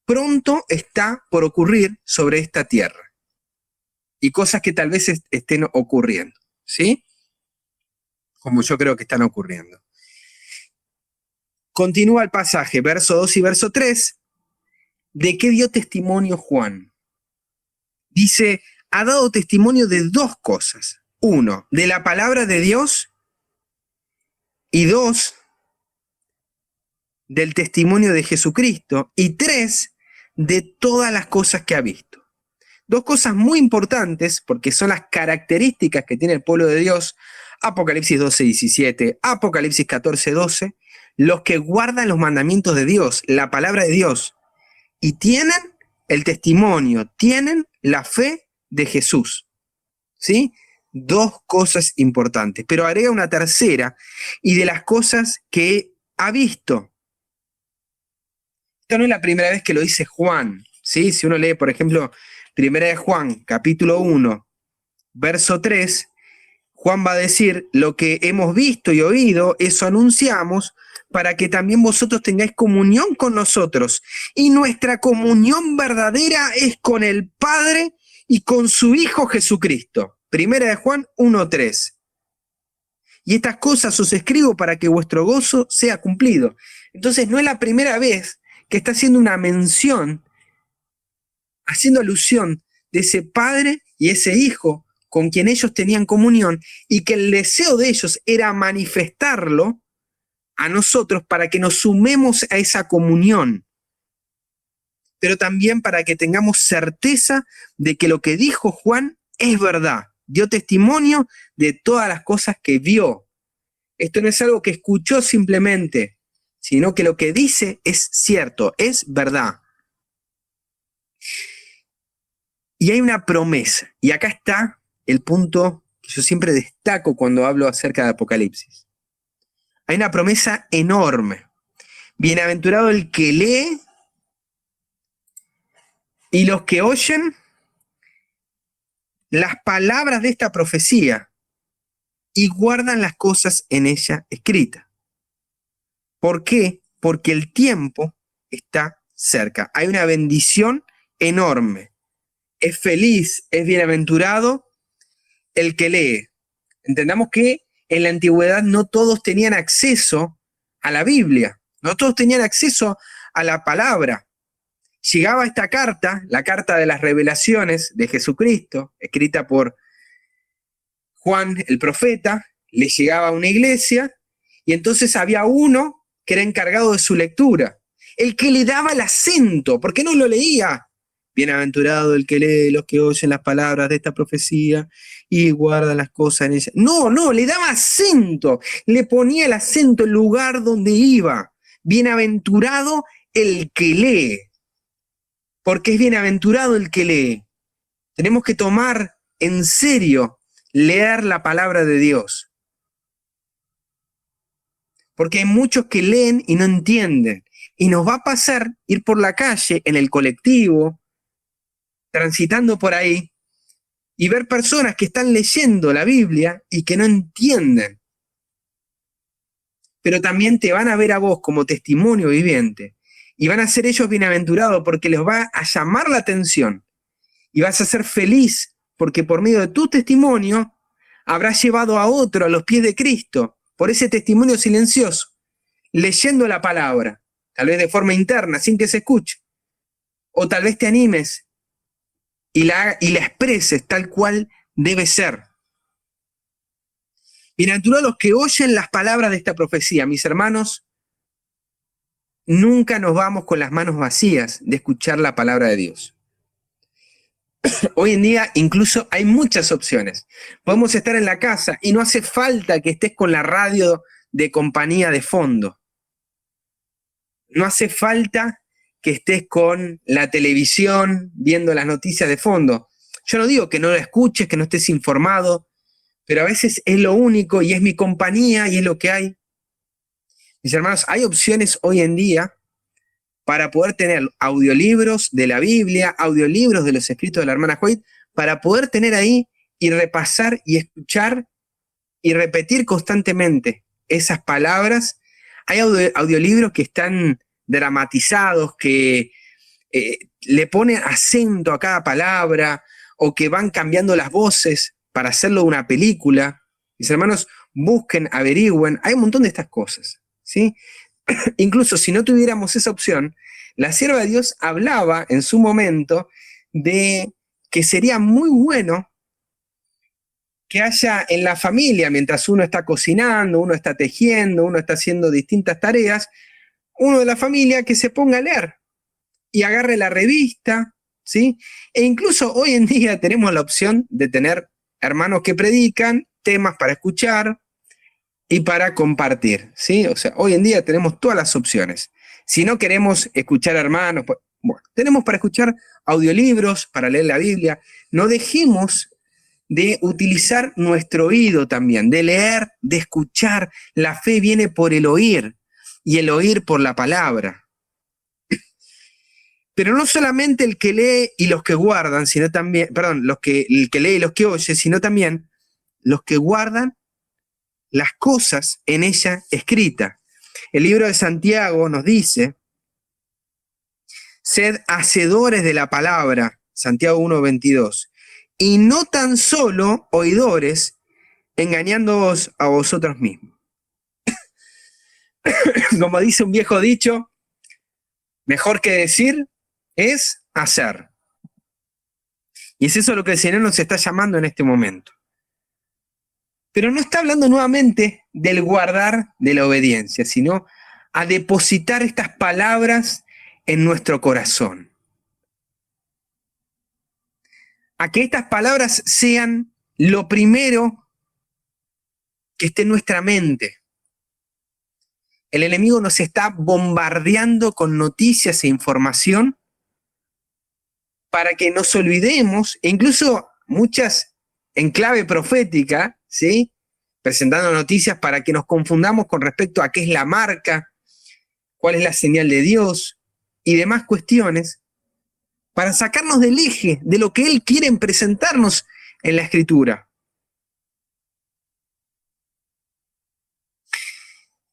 pronto está por ocurrir sobre esta tierra y cosas que tal vez estén ocurriendo, ¿sí? Como yo creo que están ocurriendo. Continúa el pasaje, verso 2 y verso 3. ¿De qué dio testimonio Juan? Dice, ha dado testimonio de dos cosas. Uno, de la palabra de Dios, y dos, del testimonio de Jesucristo, y tres, de todas las cosas que ha visto. dos cosas muy importantes, porque son las características que tiene el pueblo de Dios, Apocalipsis 12:17, Apocalipsis 14:12, los que guardan los mandamientos de Dios, la palabra de Dios, y tienen el testimonio, tienen la fe de Jesús, ¿sí? Dos cosas importantes, pero agrega una tercera, y de las cosas que ha visto. Esta no es la primera vez que lo dice Juan, ¿sí? Si uno lee, por ejemplo, Primera de Juan, capítulo 1, verso 3, Juan va a decir, lo que hemos visto y oído, eso anunciamos, para que también vosotros tengáis comunión con nosotros. Y nuestra comunión verdadera es con el Padre y con su Hijo Jesucristo. Primera de Juan 1:3. Y estas cosas os escribo para que vuestro gozo sea cumplido. Entonces no es la primera vez que está haciendo una mención, haciendo alusión de ese Padre y ese Hijo con quien ellos tenían comunión, y que el deseo de ellos era manifestarlo a nosotros para que nos sumemos a esa comunión, pero también para que tengamos certeza de que lo que dijo Juan es verdad. Dio testimonio de todas las cosas que vio. Esto no es algo que escuchó simplemente, sino que lo que dice es cierto, es verdad. Y hay una promesa, y acá está el punto que yo siempre destaco cuando hablo acerca de Apocalipsis. Hay una promesa enorme. Bienaventurado el que lee y los que oyen las palabras de esta profecía y guardan las cosas en ella escritas. ¿Por qué? Porque el tiempo está cerca. Hay una bendición enorme. Es feliz, es bienaventurado el que lee. Entendamos que en la antigüedad no todos tenían acceso a la Biblia, no todos tenían acceso a la palabra. Llegaba esta carta, la carta de las revelaciones de Jesucristo, escrita por Juan el profeta, le llegaba a una iglesia, y entonces había uno que era encargado de su lectura, el que le daba el acento, porque no lo leía. Bienaventurado el que lee, los que oyen las palabras de esta profecía y guardan las cosas en ella. No, le daba acento, le ponía el acento, el lugar donde iba. Bienaventurado el que lee, porque es bienaventurado el que lee. Tenemos que tomar en serio leer la palabra de Dios, porque hay muchos que leen y no entienden, y nos va a pasar ir por la calle, en el colectivo, transitando por ahí, y ver personas que están leyendo la Biblia y que no entienden. Pero también te van a ver a vos como testimonio viviente, y van a ser ellos bienaventurados porque les va a llamar la atención, y vas a ser feliz porque por medio de tu testimonio habrás llevado a otro a los pies de Cristo, por ese testimonio silencioso, leyendo la palabra, tal vez de forma interna, sin que se escuche, o tal vez te animes y la expreses tal cual debe ser. Bienaventurados los que oyen las palabras de esta profecía. Mis hermanos, nunca nos vamos con las manos vacías de escuchar la palabra de Dios. Hoy en día incluso hay muchas opciones. Podemos estar en la casa y no hace falta que estés con la radio de compañía de fondo. No hace falta que estés con la televisión viendo las noticias de fondo. Yo no digo que no la escuches, que no estés informado, pero a veces es lo único y es mi compañía y es lo que hay. Mis hermanos, hay opciones hoy en día para poder tener audiolibros de la Biblia, audiolibros de los escritos de la hermana Hoyt, para poder tener ahí y repasar y escuchar y repetir constantemente esas palabras. Hay audiolibros que están dramatizados, que le ponen acento a cada palabra, o que van cambiando las voces para hacerlo una película. Mis hermanos, busquen, averigüen, hay un montón de estas cosas, ¿sí? Incluso si no tuviéramos esa opción, la sierva de Dios hablaba en su momento de que sería muy bueno que haya en la familia, mientras uno está cocinando, uno está tejiendo, uno está haciendo distintas tareas, uno de la familia que se ponga a leer y agarre la revista ¿sí? E incluso hoy en día tenemos la opción de tener hermanos que predican, temas para escuchar y para compartir, ¿sí? O sea, hoy en día tenemos todas las opciones. Si no queremos escuchar hermanos, bueno, tenemos para escuchar audiolibros, para leer la Biblia. No dejemos de utilizar nuestro oído también, de leer, de escuchar. La fe viene por el oír y el oír por la palabra. Pero no solamente el que lee y los que guardan, sino también, perdón, el que lee y los que oye, sino también los que guardan las cosas en ella escritas. El libro de Santiago nos dice: sed hacedores de la palabra, Santiago 1:22, y no tan solo oidores, engañándoos a vosotros mismos. Como dice un viejo dicho, mejor que decir es hacer. Y es eso lo que el Señor nos está llamando en este momento. Pero no está hablando nuevamente del guardar de la obediencia, sino a depositar estas palabras en nuestro corazón. A que estas palabras sean lo primero que esté en nuestra mente. El enemigo nos está bombardeando con noticias e información para que nos olvidemos, e incluso muchas en clave profética, ¿sí? Presentando noticias para que nos confundamos con respecto a qué es la marca, cuál es la señal de Dios y demás cuestiones, para sacarnos del eje de lo que Él quiere presentarnos en la Escritura.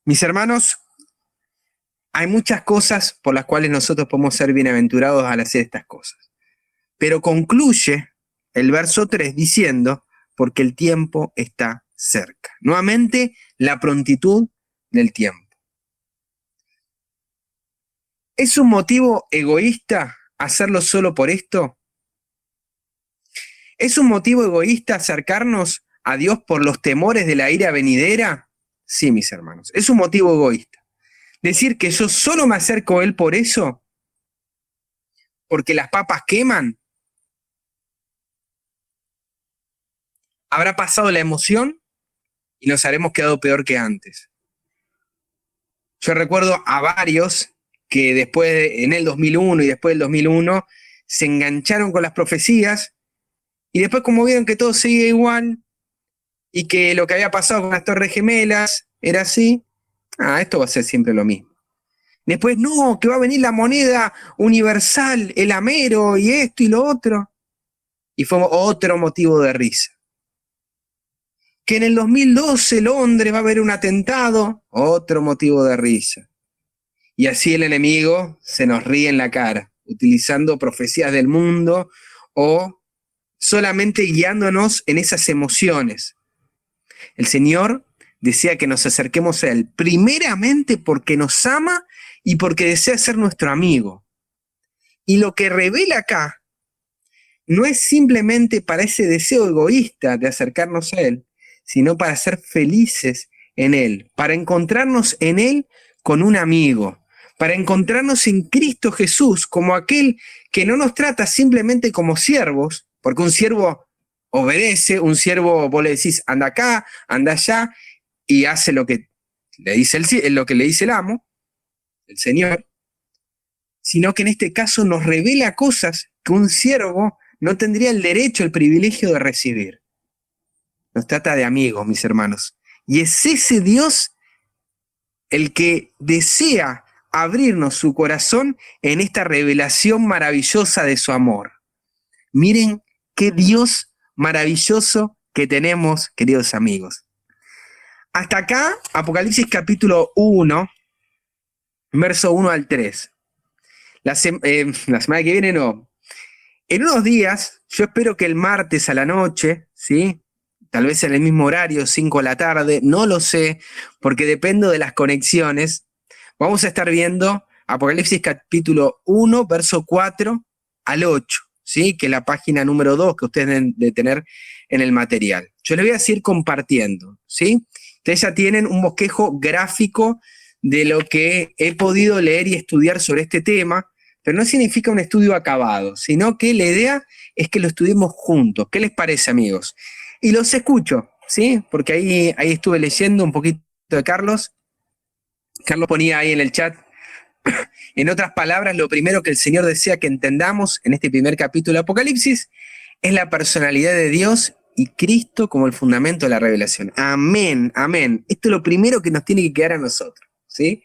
Mis hermanos, hay muchas cosas por las cuales nosotros podemos ser bienaventurados al hacer estas cosas. Pero concluye el verso 3 diciendo: porque el tiempo está cerca. Nuevamente, la prontitud del tiempo. ¿Es un motivo egoísta hacerlo solo por esto? ¿Es un motivo egoísta acercarnos a Dios por los temores de la ira venidera? Sí, mis hermanos, es un motivo egoísta. Decir que yo solo me acerco a Él por eso, porque las papas queman. Habrá pasado la emoción y nos haremos quedado peor que antes. Yo recuerdo a varios que después, en el 2001 y después del 2001, se engancharon con las profecías y después, como vieron que todo seguía igual y que lo que había pasado con las Torres Gemelas era así, esto va a ser siempre lo mismo. Después, no, que va a venir la moneda universal, el amero y esto y lo otro. Y fue otro motivo de risa. Que en el 2012 Londres va a haber un atentado, otro motivo de risa. Y así el enemigo se nos ríe en la cara, utilizando profecías del mundo o solamente guiándonos en esas emociones. El Señor desea que nos acerquemos a Él, primeramente porque nos ama y porque desea ser nuestro amigo. Y lo que revela acá no es simplemente para ese deseo egoísta de acercarnos a Él, sino para ser felices en Él, para encontrarnos en Él con un amigo, para encontrarnos en Cristo Jesús como aquel que no nos trata simplemente como siervos, porque un siervo obedece, un siervo vos le decís anda acá, anda allá, y hace lo que le dice el amo, el Señor, sino que en este caso nos revela cosas que un siervo no tendría el derecho, el privilegio de recibir. Nos trata de amigos, mis hermanos. Y es ese Dios el que desea abrirnos su corazón en esta revelación maravillosa de su amor. Miren qué Dios maravilloso que tenemos, queridos amigos. Hasta acá, Apocalipsis capítulo 1, verso 1 al 3. La semana que viene no. En unos días, yo espero que el martes a la noche, ¿sí? Tal vez en el mismo horario, 5 de la tarde, no lo sé, porque dependo de las conexiones. Vamos a estar viendo Apocalipsis capítulo 1, verso 4 al 8, ¿sí? Que es la página número 2 que ustedes deben de tener en el material. Yo les voy a ir compartiendo, ¿sí? Ustedes ya tienen un bosquejo gráfico de lo que he podido leer y estudiar sobre este tema. pero no significa un estudio acabado, sino que la idea es que lo estudiemos juntos. ¿Qué les parece, amigos? Y los escucho, ¿sí? Porque ahí estuve leyendo un poquito de Carlos. Carlos ponía ahí en el chat, en otras palabras, lo primero que el Señor desea que entendamos en este primer capítulo de Apocalipsis es la personalidad de Dios y Cristo como el fundamento de la revelación. Amén, amén. Esto es lo primero que nos tiene que quedar a nosotros, ¿sí?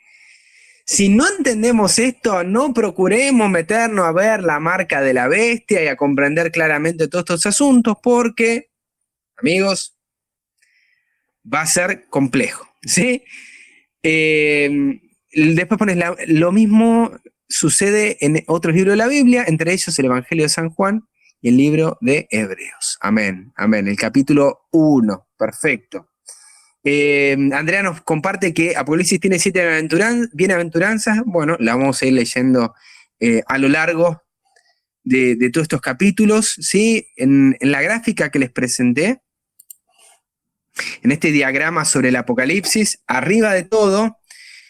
Si no entendemos esto, no procuremos meternos a ver la marca de la bestia y a comprender claramente todos estos asuntos, porque, amigos, va a ser complejo, ¿sí? Después pones lo mismo sucede en otros libros de la Biblia, entre ellos el Evangelio de San Juan y el libro de Hebreos. Amén, amén. El capítulo 1, perfecto. Andrea nos comparte que Apocalipsis tiene 7 bienaventuranzas. Bueno, la vamos a ir leyendo a lo largo de todos estos capítulos, ¿sí? En la gráfica que les presenté, en este diagrama sobre el Apocalipsis, arriba de todo,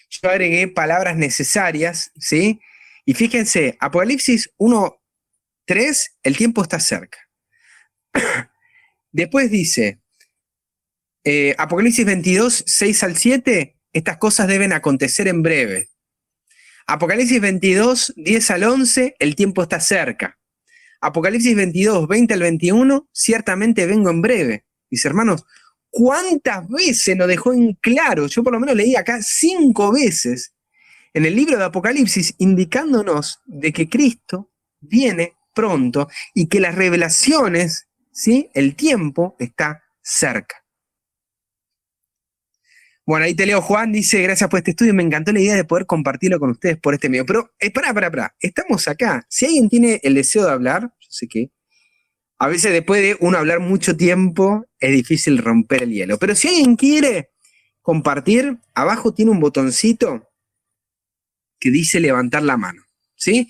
yo agregué palabras necesarias, ¿sí? Y fíjense, Apocalipsis 1:3, el tiempo está cerca. Después dice, Apocalipsis 22:6-7, estas cosas deben acontecer en breve. Apocalipsis 22:10-11, el tiempo está cerca. Apocalipsis 22:20-21, ciertamente vengo en breve. Dice, hermanos, ¿cuántas veces nos dejó en claro? Yo por lo menos leí acá 5 veces en el libro de Apocalipsis indicándonos de que Cristo viene pronto y que las revelaciones, ¿sí? El tiempo está cerca. Bueno, ahí te leo, Juan, dice, gracias por este estudio, me encantó la idea de poder compartirlo con ustedes por este medio. Pero, pará, estamos acá. Si alguien tiene el deseo de hablar, yo sé que a veces después de uno hablar mucho tiempo, es difícil romper el hielo. Pero si alguien quiere compartir, abajo tiene un botoncito que dice levantar la mano, ¿sí?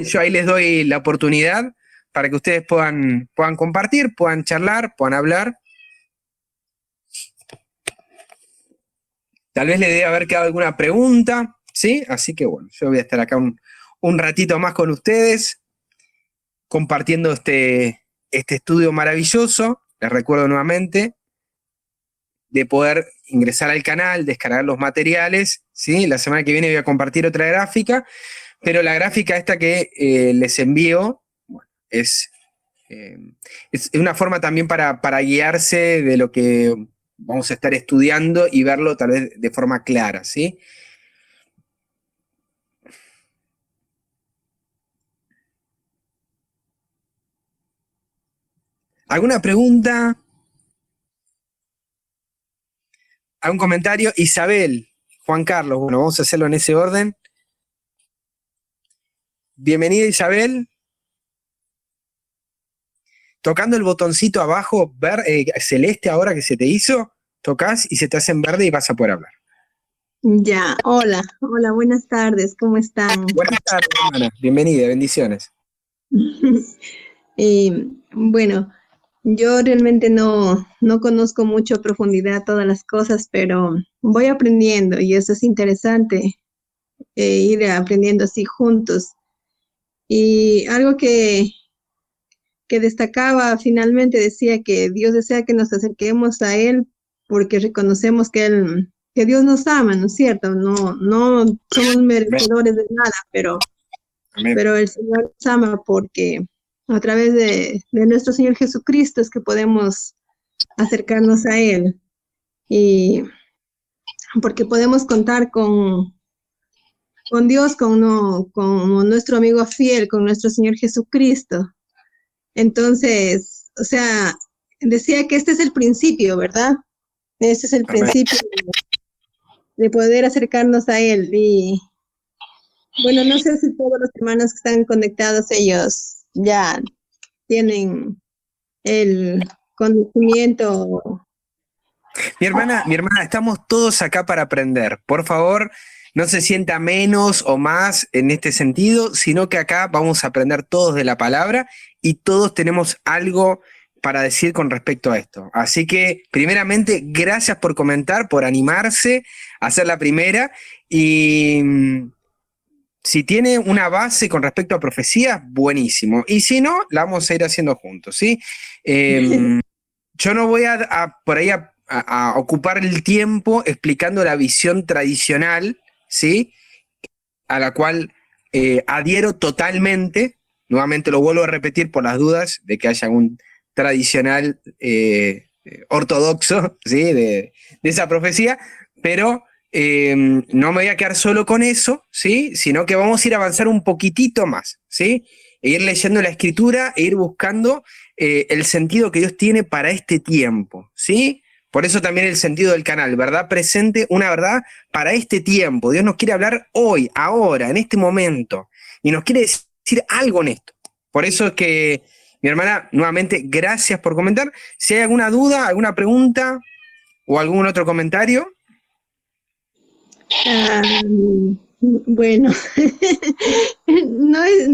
Yo ahí les doy la oportunidad para que ustedes puedan compartir, puedan charlar, puedan hablar. Tal vez le debe haber quedado alguna pregunta, ¿sí? Así que bueno, yo voy a estar acá un ratito más con ustedes, compartiendo este estudio maravilloso. Les recuerdo nuevamente de poder ingresar al canal, descargar los materiales, ¿sí? La semana que viene voy a compartir otra gráfica, pero la gráfica esta que les envío, bueno, es una forma también para guiarse de lo que vamos a estar estudiando y verlo tal vez de forma clara, ¿sí? ¿Alguna pregunta? ¿Algún comentario? Isabel, Juan Carlos, bueno, vamos a hacerlo en ese orden. Bienvenida, Isabel. Tocando el botoncito abajo, celeste ahora que se te hizo, tocas y se te hace en verde y vas a poder hablar. Ya, hola, buenas tardes, ¿cómo están? Buenas tardes, hermana. Bienvenida, bendiciones. Bueno, yo realmente no conozco mucho a profundidad todas las cosas, pero voy aprendiendo y eso es interesante, ir aprendiendo así juntos. Y algo que destacaba finalmente decía que Dios desea que nos acerquemos a Él porque reconocemos que Dios nos ama, ¿no es cierto? No somos merecedores de nada, Amén. pero el Señor nos ama porque a través de nuestro Señor Jesucristo es que podemos acercarnos a Él y porque podemos contar con Dios, con nuestro amigo fiel, con nuestro Señor Jesucristo. Entonces, o sea, decía que este es el principio, ¿verdad? Este es el Amén. principio de poder acercarnos a Él. Y bueno, no sé si todos los hermanos que están conectados, ellos ya tienen el conocimiento. Mi hermana, estamos todos acá para aprender. Por favor, no se sienta menos o más en este sentido, sino que acá vamos a aprender todos de la palabra y todos tenemos algo para decir con respecto a esto. Así que, primeramente, gracias por comentar, por animarse a ser la primera y si tiene una base con respecto a profecía, buenísimo. Y si no, la vamos a ir haciendo juntos, ¿sí? Yo no voy por ahí a ocupar el tiempo explicando la visión tradicional, ¿sí? A la cual adhiero totalmente. Nuevamente lo vuelvo a repetir por las dudas de que haya un tradicional ortodoxo, ¿sí? De esa profecía, pero no me voy a quedar solo con eso, ¿sí? Sino que vamos a ir a avanzar un poquitito más, ¿sí? E ir leyendo la escritura e ir buscando el sentido que Dios tiene para este tiempo, ¿sí? Por eso también el sentido del canal, verdad presente, una verdad para este tiempo. Dios nos quiere hablar hoy, ahora, en este momento, y nos quiere decir algo en esto. Por eso es que, mi hermana, nuevamente, gracias por comentar. Si hay alguna duda, alguna pregunta o algún otro comentario. Bueno, no es...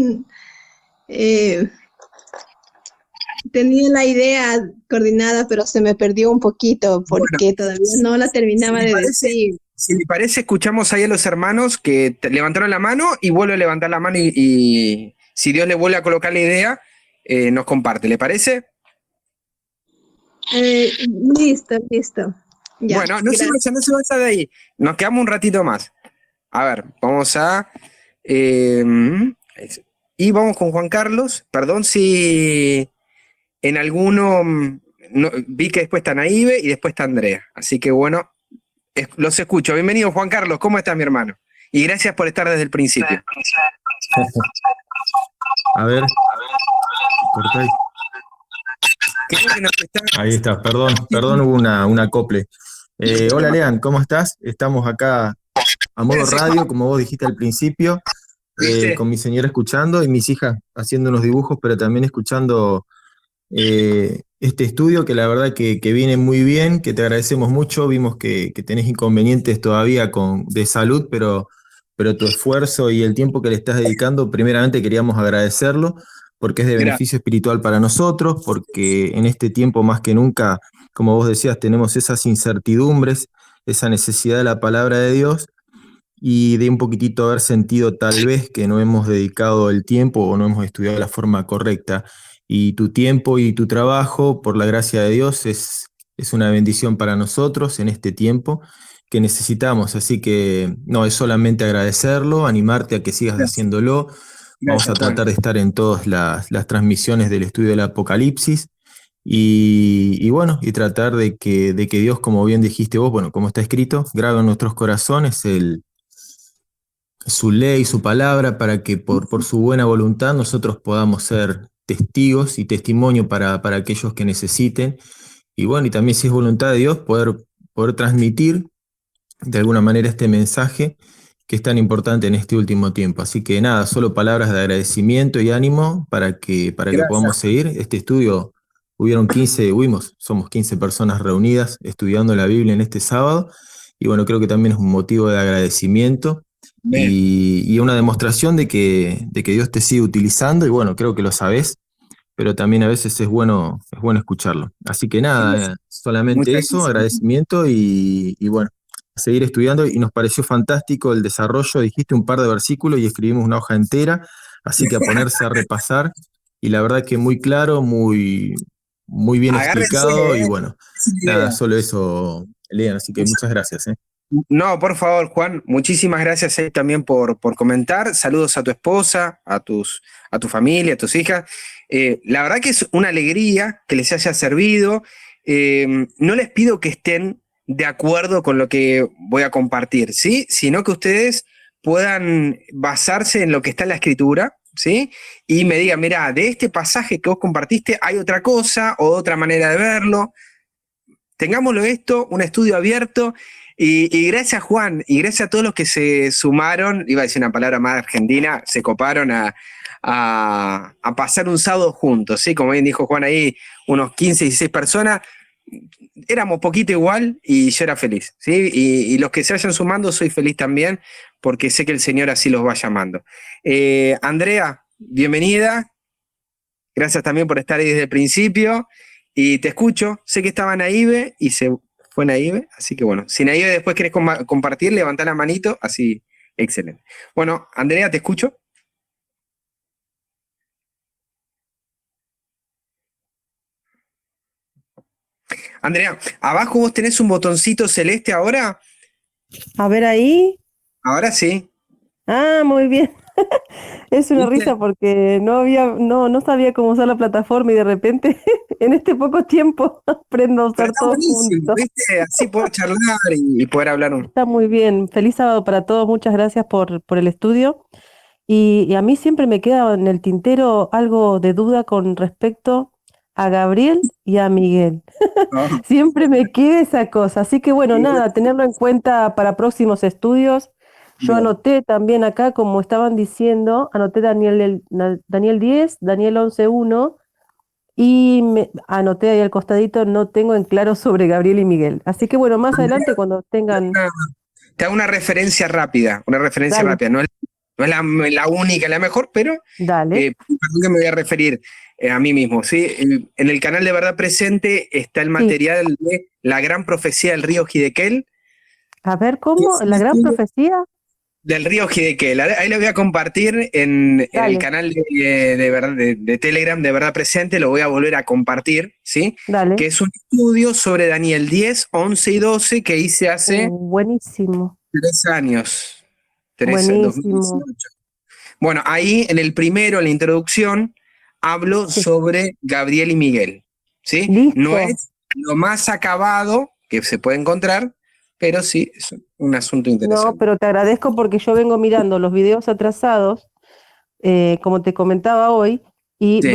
tenía la idea coordinada, pero se me perdió un poquito porque Bueno, todavía no la terminaba de decir. si le parece, escuchamos ahí a los hermanos que levantaron la mano y vuelve a levantar la mano y si Dios le vuelve a colocar la idea, nos comparte. ¿Le parece? Listo, listo. Ya, Bueno, no se gracias. vaya, no se vaya de ahí. Nos quedamos un ratito más. A ver, vamos a... y vamos con Juan Carlos. Perdón si en alguno... vi que después está Naive y después está Andrea. Así que bueno, los escucho. Bienvenido, Juan Carlos. ¿Cómo estás, mi hermano? Y gracias por estar desde el principio. A ver, corta ahí. Creo que nos Ahí está, perdón, hubo un acople. Hola, Lean, ¿cómo estás? Estamos acá a modo radio, como vos dijiste al principio, con mi señora escuchando y mis hijas haciendo unos dibujos, pero también escuchando este estudio que la verdad que viene muy bien, que te agradecemos mucho. Vimos que tenés inconvenientes todavía de salud, pero tu esfuerzo y el tiempo que le estás dedicando, primeramente queríamos agradecerlo porque es de beneficio espiritual para nosotros, porque en este tiempo más que nunca, como vos decías, tenemos esas incertidumbres, esa necesidad de la palabra de Dios y de un poquitito haber sentido tal vez que no hemos dedicado el tiempo o no hemos estudiado de la forma correcta. Y tu tiempo y tu trabajo, por la gracia de Dios, es una bendición para nosotros en este tiempo que necesitamos. Así que no, es solamente agradecerlo, animarte a que sigas haciéndolo. Vamos a tratar de estar en todas las transmisiones del estudio del Apocalipsis. Y bueno, y tratar de que Dios, como bien dijiste vos, bueno, como está escrito, grabe en nuestros corazones su ley, su palabra, para que por su buena voluntad nosotros podamos ser testigos y testimonio para aquellos que necesiten. Y bueno, y también si es voluntad de Dios, poder transmitir de alguna manera este mensaje que es tan importante en este último tiempo. Así que nada, solo palabras de agradecimiento y ánimo para que podamos seguir. Este estudio, somos 15 personas reunidas estudiando la Biblia en este sábado. Y bueno, creo que también es un motivo de agradecimiento y una demostración de que Dios te sigue utilizando. Y bueno, creo que lo sabés, pero también a veces es bueno escucharlo. Así que nada, solamente eso, agradecimiento y bueno, a seguir estudiando. Y nos pareció fantástico el desarrollo, dijiste un par de versículos y escribimos una hoja entera, así que a ponerse a repasar, y la verdad que muy claro, muy bien explicado, y bueno, nada, solo eso, Lean, así que muchas gracias. No, por favor, Juan, muchísimas gracias también por comentar. Saludos a tu esposa, a tu familia, a tus hijas. La verdad que es una alegría que les haya servido. No les pido que estén de acuerdo con lo que voy a compartir, ¿sí? Sino que ustedes puedan basarse en lo que está en la escritura, ¿sí? Y me digan, mira, de este pasaje que vos compartiste hay otra cosa o otra manera de verlo. Tengámoslo esto, un estudio abierto. Y gracias, Juan, y gracias a todos los que se sumaron, iba a decir una palabra más argentina, se coparon a pasar un sábado juntos, ¿sí? Como bien dijo Juan ahí, unos 15, 16 personas, éramos poquito igual y yo era feliz, ¿sí? Y los que se vayan sumando, soy feliz también, porque sé que el Señor así los va llamando. Andrea, bienvenida, gracias también por estar ahí desde el principio, y te escucho, sé que estaba Naive y se fue Naive, así que bueno, si Naive después querés compartir, levantá la manito, así Excelente. Bueno, Andrea, te escucho. Andrea, abajo vos tenés un botoncito celeste ahora. A ver ahí. Ahora sí. Ah, muy bien. Es una ¿Viste? risa porque no sabía cómo usar la plataforma y de repente en este poco tiempo aprendo a Pero usar está todo buenísimo, junto. ¿viste? Así poder charlar y poder hablar un... Está muy bien. Feliz sábado para todos. Muchas gracias por el estudio. Y a mí siempre me queda en el tintero algo de duda con respecto a Gabriel y a Miguel. No, Siempre me queda esa cosa. Así que bueno, igual, nada, tenerlo en cuenta para próximos estudios. Yo bien. anoté también acá, como estaban diciendo, anoté Daniel 10, Daniel 11:1 y anoté ahí al costadito, no tengo en claro sobre Gabriel y Miguel. Así que bueno, más Andrea, adelante cuando tengan, una- te hago una referencia rápida, una referencia dale, rápida. No es la única, la mejor, pero dale, perdón que me voy a referir a mí mismo. ¿Sí? En el canal de Verdad Presente está el sí. material de La Gran Profecía del Río Gidequel, A ver, que ¿cómo? es un ¿La gran estudio profecía? del río Gidequel. Ahí lo voy a compartir en el Dale, canal de Telegram de Verdad Presente, lo voy a volver a compartir, ¿sí? dale. Que es un estudio sobre Daniel 10, 11 y 12 que hice hace Buenísimo, 3 años, buenísimo. 2018. Bueno, ahí en el primero, en la introducción, hablo Sí, sobre Gabriel y Miguel, ¿sí? No listo. es lo más acabado que se puede encontrar, pero sí es un asunto No, interesante. pero te agradezco porque yo vengo mirando los videos atrasados, como te comentaba hoy, y Sí.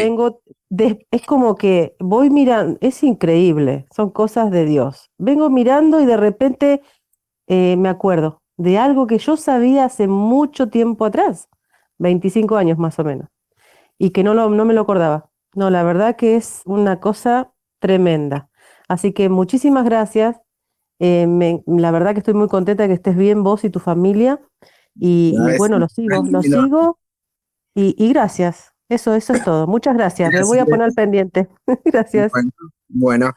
es como que voy mirando, es increíble, son cosas de Dios. Vengo mirando y de repente me acuerdo de algo que yo sabía hace mucho tiempo atrás, 25 años más o menos, y que no me lo acordaba. No, la verdad que es una cosa tremenda. Así que muchísimas gracias. La verdad que estoy muy contenta de que estés bien vos y tu familia. Y Es bueno, lo sigo y gracias. Eso es todo. Muchas gracias. Me voy a poner al pendiente. Gracias. Bueno, bueno,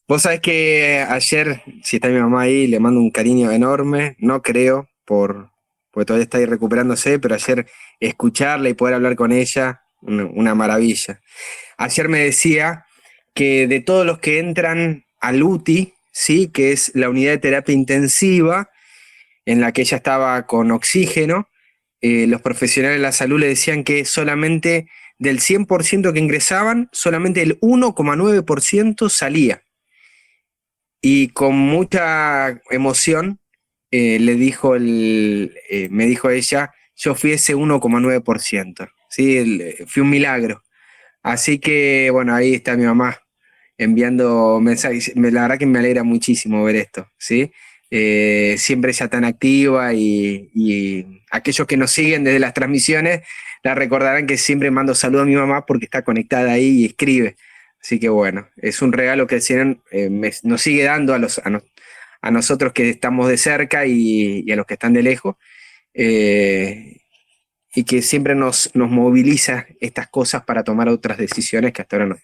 vos sabés que ayer, si está mi mamá ahí, le mando un cariño enorme, no creo, porque todavía está ahí recuperándose, pero ayer escucharla y poder hablar con ella, una maravilla. Ayer me decía que de todos los que entran al UTI, ¿sí? Que es la unidad de terapia intensiva, en la que ella estaba con oxígeno, los profesionales de la salud le decían que solamente del 100% que ingresaban, solamente el 1,9% salía. Y con mucha emoción me dijo ella, yo fui ese 1,9%. ¿Sí? Fui un milagro. Así que, bueno, ahí está mi mamá enviando mensajes. La verdad que me alegra muchísimo ver esto, ¿sí? Siempre ella tan activa y aquellos que nos siguen desde las transmisiones la recordarán que siempre mando saludos a mi mamá porque está conectada ahí y escribe. Así que bueno, es un regalo que el Señor nos sigue dando a nosotros que estamos de cerca y a los que están de lejos. eh, y que siempre nos moviliza estas cosas para tomar otras decisiones que hasta ahora no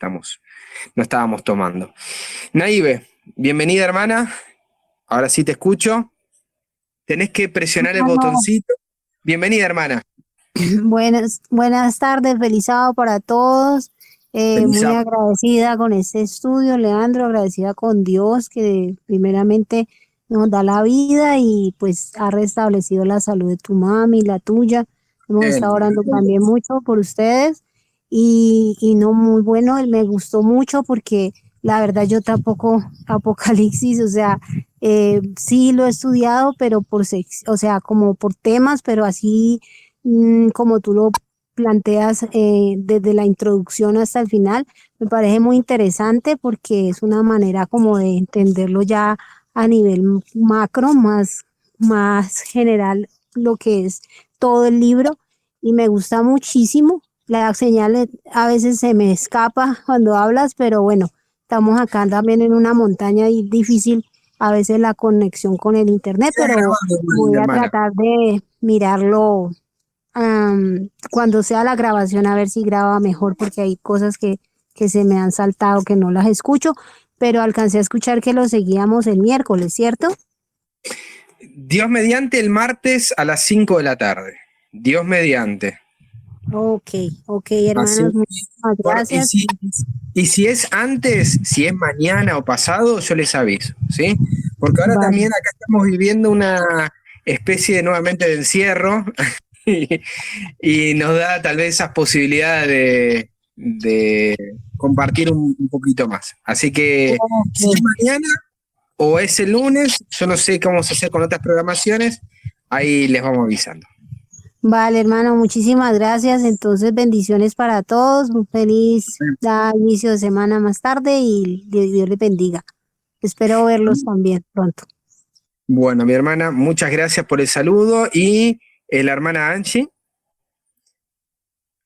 estábamos tomando. Naive, bienvenida hermana, ahora sí te escucho, tenés que presionar el Bueno, botoncito. Bienvenida hermana. buenas tardes, feliz sábado para todos. Feliz Muy sábado. agradecida con este estudio, Leandro, agradecida con Dios que primeramente nos da la vida y pues ha restablecido la salud de tu mami, la tuya. Hemos estado orando también mucho por ustedes y no muy bueno, me gustó mucho porque la verdad yo tampoco Apocalipsis, o sea, sí lo he estudiado, pero o sea, como por temas, pero así como tú lo planteas desde la introducción hasta el final, me parece muy interesante porque es una manera como de entenderlo ya a nivel macro, más general, lo que es todo el libro y me gusta muchísimo. La señal a veces se me escapa cuando hablas, pero bueno, estamos acá también en una montaña y difícil a veces la conexión con el internet, Queda pero grabado, voy a hermana. tratar de mirarlo cuando sea la grabación a ver si graba mejor porque hay cosas que se me han saltado que no las escucho, pero alcancé a escuchar que lo seguíamos el miércoles, ¿cierto? Dios mediante el martes a las 5 de la tarde. Dios mediante. Ok, hermanos, muchísimas gracias. Y si es antes, si es mañana o pasado, yo les aviso, ¿sí? Porque ahora también acá estamos viviendo una especie de nuevamente de encierro y nos da tal vez esas posibilidades de compartir un poquito más. Así que si es mañana o es el lunes, yo no sé cómo se hace con otras programaciones, ahí les vamos avisando. Vale, hermano, muchísimas gracias. Entonces, bendiciones para todos. Un feliz inicio de semana más tarde y Dios les bendiga. Espero verlos también pronto. Bueno, mi hermana, muchas gracias por el saludo. Y la hermana Angie.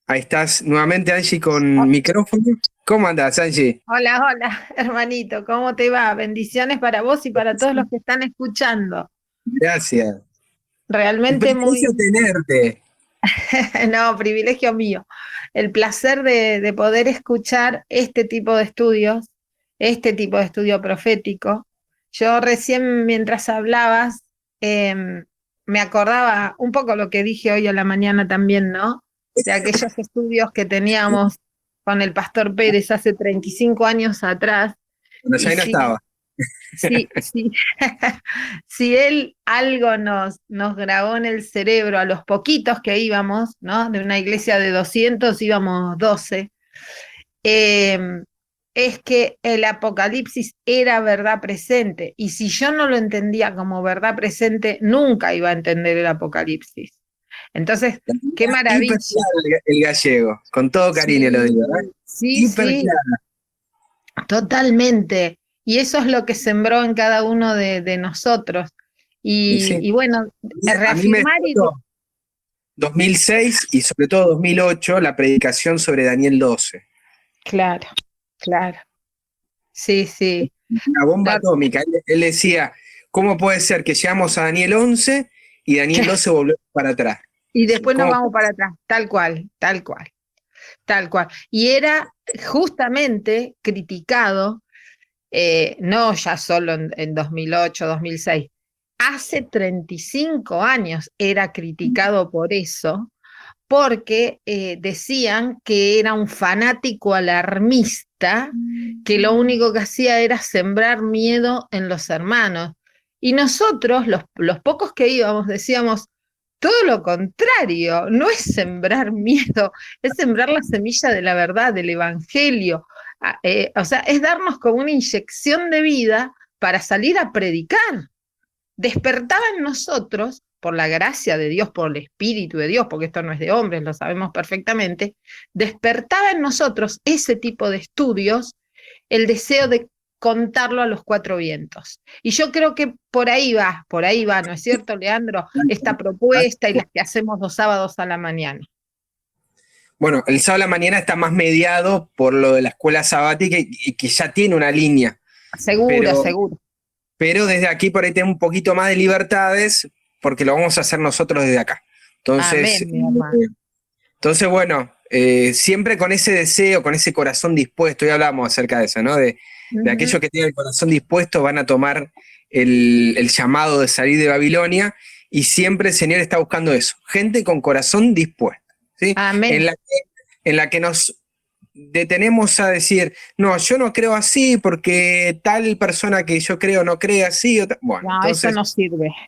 Ahí estás nuevamente, Angie, con micrófono. ¿Cómo andás, Angie? Hola, hermanito, ¿cómo te va? Bendiciones para vos y para todos los que están escuchando. Gracias. Realmente Un privilegio tenerte. No, privilegio mío. El placer de poder escuchar este tipo de estudios, este tipo de estudio profético. Yo recién, mientras hablabas, me acordaba un poco lo que dije hoy a la mañana también, ¿no? De aquellos estudios que teníamos con el pastor Pérez hace 35 años atrás. Cuando ya no estaba. Sí. Si él algo nos grabó en el cerebro a los poquitos que íbamos, ¿no? De una iglesia de 200 íbamos 12, es que el Apocalipsis era verdad presente. Y si yo no lo entendía como verdad presente, nunca iba a entender el Apocalipsis. Entonces, qué maravilla. El gallego, con todo cariño lo digo, ¿verdad? Sí. Totalmente. Y eso es lo que sembró en cada uno de nosotros. Y bueno, reafirmar y 2006 y sobre todo 2008, la predicación sobre Daniel 12. Claro. Sí. Una bomba atómica. Él decía, ¿cómo puede ser que llegamos a Daniel 11 y Daniel 12 volvió para atrás? Y después nos vamos para atrás, tal cual. Y era justamente criticado, no ya solo en 2008, 2006, hace 35 años era criticado por eso, porque decían que era un fanático alarmista, que lo único que hacía era sembrar miedo en los hermanos. Y nosotros, los pocos que íbamos, decíamos, todo lo contrario, no es sembrar miedo, es sembrar la semilla de la verdad, del evangelio. O sea, es darnos como una inyección de vida para salir a predicar. Despertaba en nosotros, por la gracia de Dios, por el Espíritu de Dios, porque esto no es de hombres, lo sabemos perfectamente, despertaba en nosotros ese tipo de estudios, el deseo de contarlo a los cuatro vientos. Y yo creo que por ahí va, ¿no es cierto, Leandro? Esta propuesta y las que hacemos los sábados a la mañana. Bueno, el sábado a la mañana está más mediado por lo de la escuela sabática y que ya tiene una línea. Seguro. Pero desde aquí por ahí tenemos un poquito más de libertades porque lo vamos a hacer nosotros desde acá. Entonces, amén, mi hermano. Entonces bueno, siempre con ese deseo, con ese corazón dispuesto, ya hablamos acerca de eso, ¿no? De aquellos que tienen el corazón dispuesto van a tomar el llamado de salir de Babilonia, y siempre el Señor está buscando eso, gente con corazón dispuesto, ¿sí? Amén. En la que nos detenemos a decir, no, yo no creo así porque tal persona que yo creo no cree así. Bueno, no, entonces,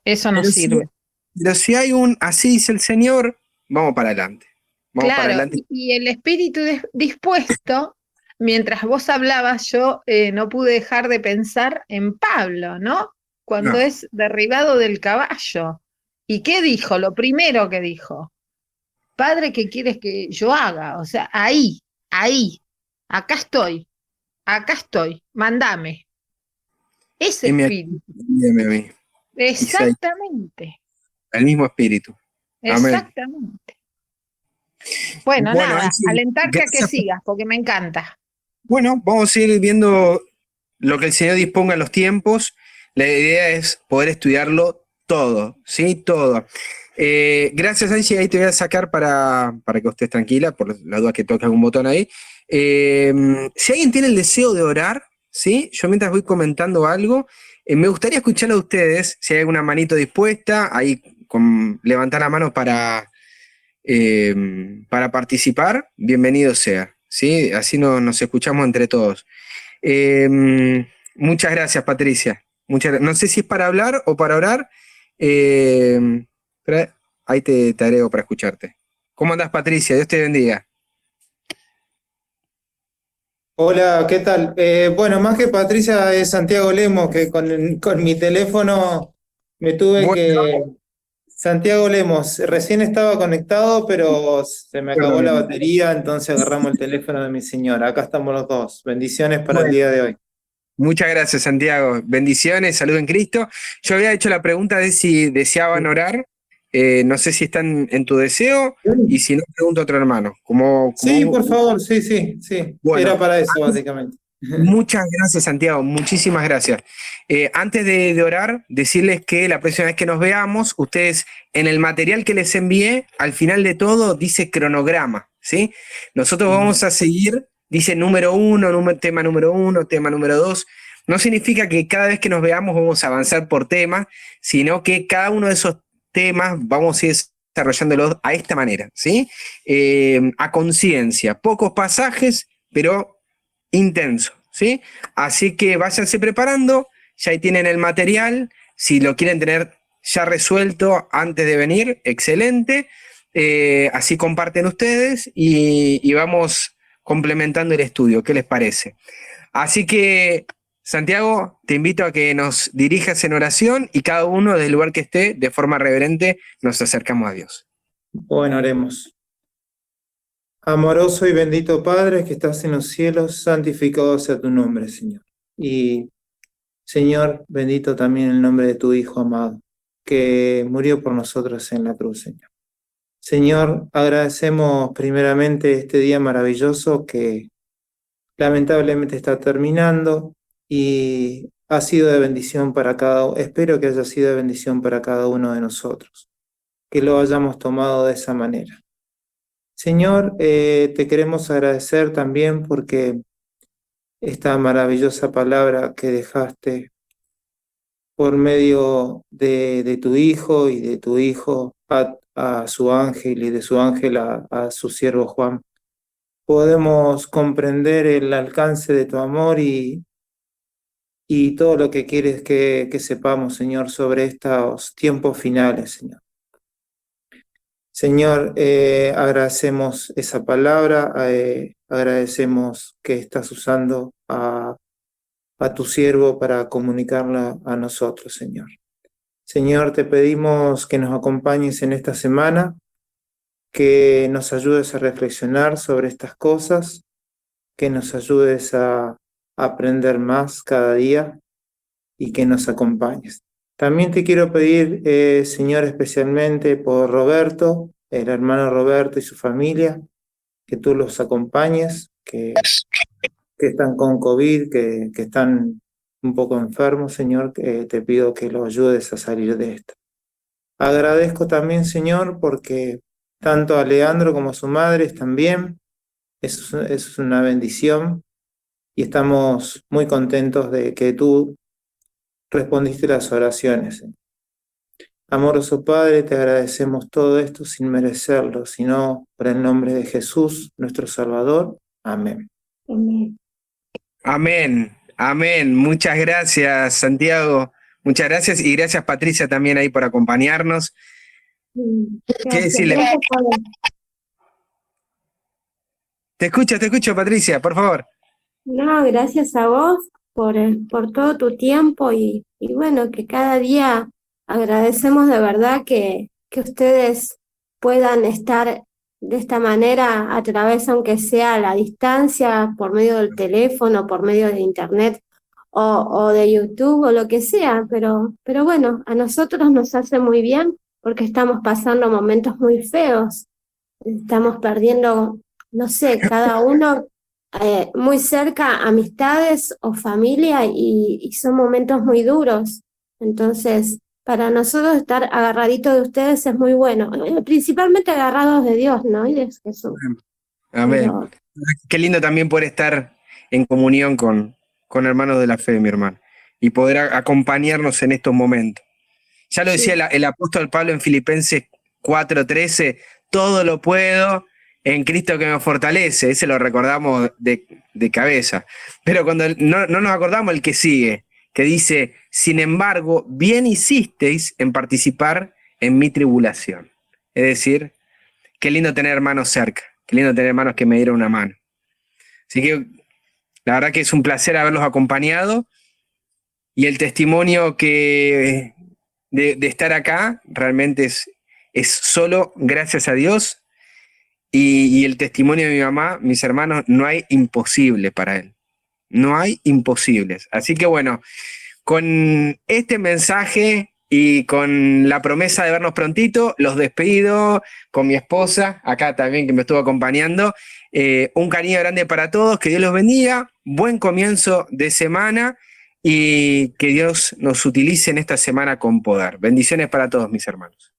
eso no sirve. Pero si hay un así dice el Señor, vamos para adelante. Y el espíritu dispuesto, mientras vos hablabas, yo no pude dejar de pensar en Pablo, ¿no? Cuando es derribado del caballo. ¿Y qué dijo? Lo primero que dijo, Padre, ¿qué quieres que yo haga? O sea, ahí, acá estoy, mandame. Ese espíritu. Exactamente. El mismo espíritu. Exactamente. Amén. Bueno, nada, sí, alentarte a que sigas, porque me encanta. Bueno, vamos a ir viendo lo que el Señor disponga en los tiempos. La idea es poder estudiarlo todo, ¿sí? Todo. Gracias, Angie, ahí te voy a sacar para que estés tranquila, por la duda que toque algún botón ahí. Si alguien tiene el deseo de orar, ¿sí? Yo mientras voy comentando algo, me gustaría escucharlo de ustedes, si hay alguna manito dispuesta, ahí levantar la mano para participar, bienvenido sea, ¿sí? Así nos escuchamos entre todos. Muchas gracias, Patricia. No sé si es para hablar o para orar. Pero ahí te agrego para escucharte. ¿Cómo andás, Patricia? Dios te bendiga. Hola, ¿qué tal? Bueno, más que Patricia es Santiago Lemos, que con mi teléfono me tuve que... Santiago Lemos, recién estaba conectado, pero se me acabó la batería, entonces agarramos el teléfono de mi señora. Acá estamos los dos. Bendiciones para el día de hoy. Muchas gracias, Santiago. Bendiciones, salud en Cristo. Yo había hecho la pregunta de si deseaban orar. No sé si están en tu deseo, y si no, pregunto a otro hermano. Sí, por favor, sí. Bueno, era para eso, básicamente. Muchas gracias, Santiago. Muchísimas gracias. Antes de orar, decirles que la próxima vez que nos veamos, ustedes en el material que les envié, al final de todo dice cronograma, ¿sí? Nosotros vamos a seguir, dice número 1, tema número 1, tema número 2. No significa que cada vez que nos veamos vamos a avanzar por tema, sino que cada uno de esos temas vamos a ir desarrollándolos a esta manera, ¿sí? A conciencia, pocos pasajes, pero intenso, ¿sí? Así que váyanse preparando, ya ahí tienen el material, si lo quieren tener ya resuelto antes de venir, excelente, así comparten ustedes y vamos complementando el estudio, ¿qué les parece? Así que, Santiago, te invito a que nos dirijas en oración y cada uno desde el lugar que esté, de forma reverente, nos acercamos a Dios. Bueno, oremos. Amoroso y bendito Padre que estás en los cielos, santificado sea tu nombre, Señor. Y, Señor, bendito también el nombre de tu Hijo amado, que murió por nosotros en la cruz, Señor. Señor, agradecemos primeramente este día maravilloso que lamentablemente está terminando y ha sido de bendición para espero que haya sido de bendición para cada uno de nosotros, que lo hayamos tomado de esa manera. Señor, te queremos agradecer también porque esta maravillosa palabra que dejaste por medio de tu Hijo y de tu Hijo a su ángel y de su ángel a su siervo Juan, podemos comprender el alcance de tu amor y todo lo que quieres que sepamos, Señor, sobre estos tiempos finales, Señor. Señor, agradecemos esa palabra, agradecemos que estás usando a tu siervo para comunicarla a nosotros, Señor. Señor, te pedimos que nos acompañes en esta semana, que nos ayudes a reflexionar sobre estas cosas, que nos ayudes a aprender más cada día y que nos acompañes. También te quiero pedir, Señor, especialmente por Roberto, el hermano Roberto y su familia, que tú los acompañes, que están con COVID, que están un poco enfermos, Señor, te pido que los ayudes a salir de esto. Agradezco también, Señor, porque tanto a Leandro como a su madre están bien, eso es una bendición y estamos muy contentos de que tú respondiste las oraciones. Amoroso Padre, te agradecemos todo esto sin merecerlo, sino por el nombre de Jesús, nuestro Salvador. Amén. Amén. Amén, amén. Muchas gracias, Santiago. Muchas gracias y gracias, Patricia, también ahí por acompañarnos. ¿Qué decirle? Te escucho, Patricia, por favor. No, gracias a vos por todo tu tiempo y bueno, que cada día agradecemos de verdad que ustedes puedan estar de esta manera a través, aunque sea a la distancia, por medio del teléfono, por medio de internet o de YouTube o lo que sea, pero bueno, a nosotros nos hace muy bien porque estamos pasando momentos muy feos, estamos perdiendo, no sé, cada uno muy cerca amistades o familia y son momentos muy duros. Entonces, para nosotros estar agarraditos de ustedes es muy bueno, principalmente agarrados de Dios, ¿no? Y de Jesús. Amén. Pero, Qué lindo también poder estar en comunión con con hermanos de la fe, mi hermano, y poder acompañarnos en estos momentos. Ya lo decía el apóstol Pablo en Filipenses 4:13, todo lo puedo en Cristo que me fortalece, ese lo recordamos de cabeza. Pero cuando no nos acordamos el que sigue, que dice, sin embargo, bien hicisteis en participar en mi tribulación. Es decir, qué lindo tener hermanos cerca, qué lindo tener hermanos que me dieron una mano. Así que la verdad que es un placer haberlos acompañado, y el testimonio de estar acá realmente es solo gracias a Dios, y el testimonio de mi mamá, mis hermanos, no hay imposible para él. No hay imposibles. Así que bueno, con este mensaje y con la promesa de vernos prontito, los despido con mi esposa, acá también que me estuvo acompañando. Un cariño grande para todos, que Dios los bendiga, buen comienzo de semana y que Dios nos utilice en esta semana con poder. Bendiciones para todos mis hermanos.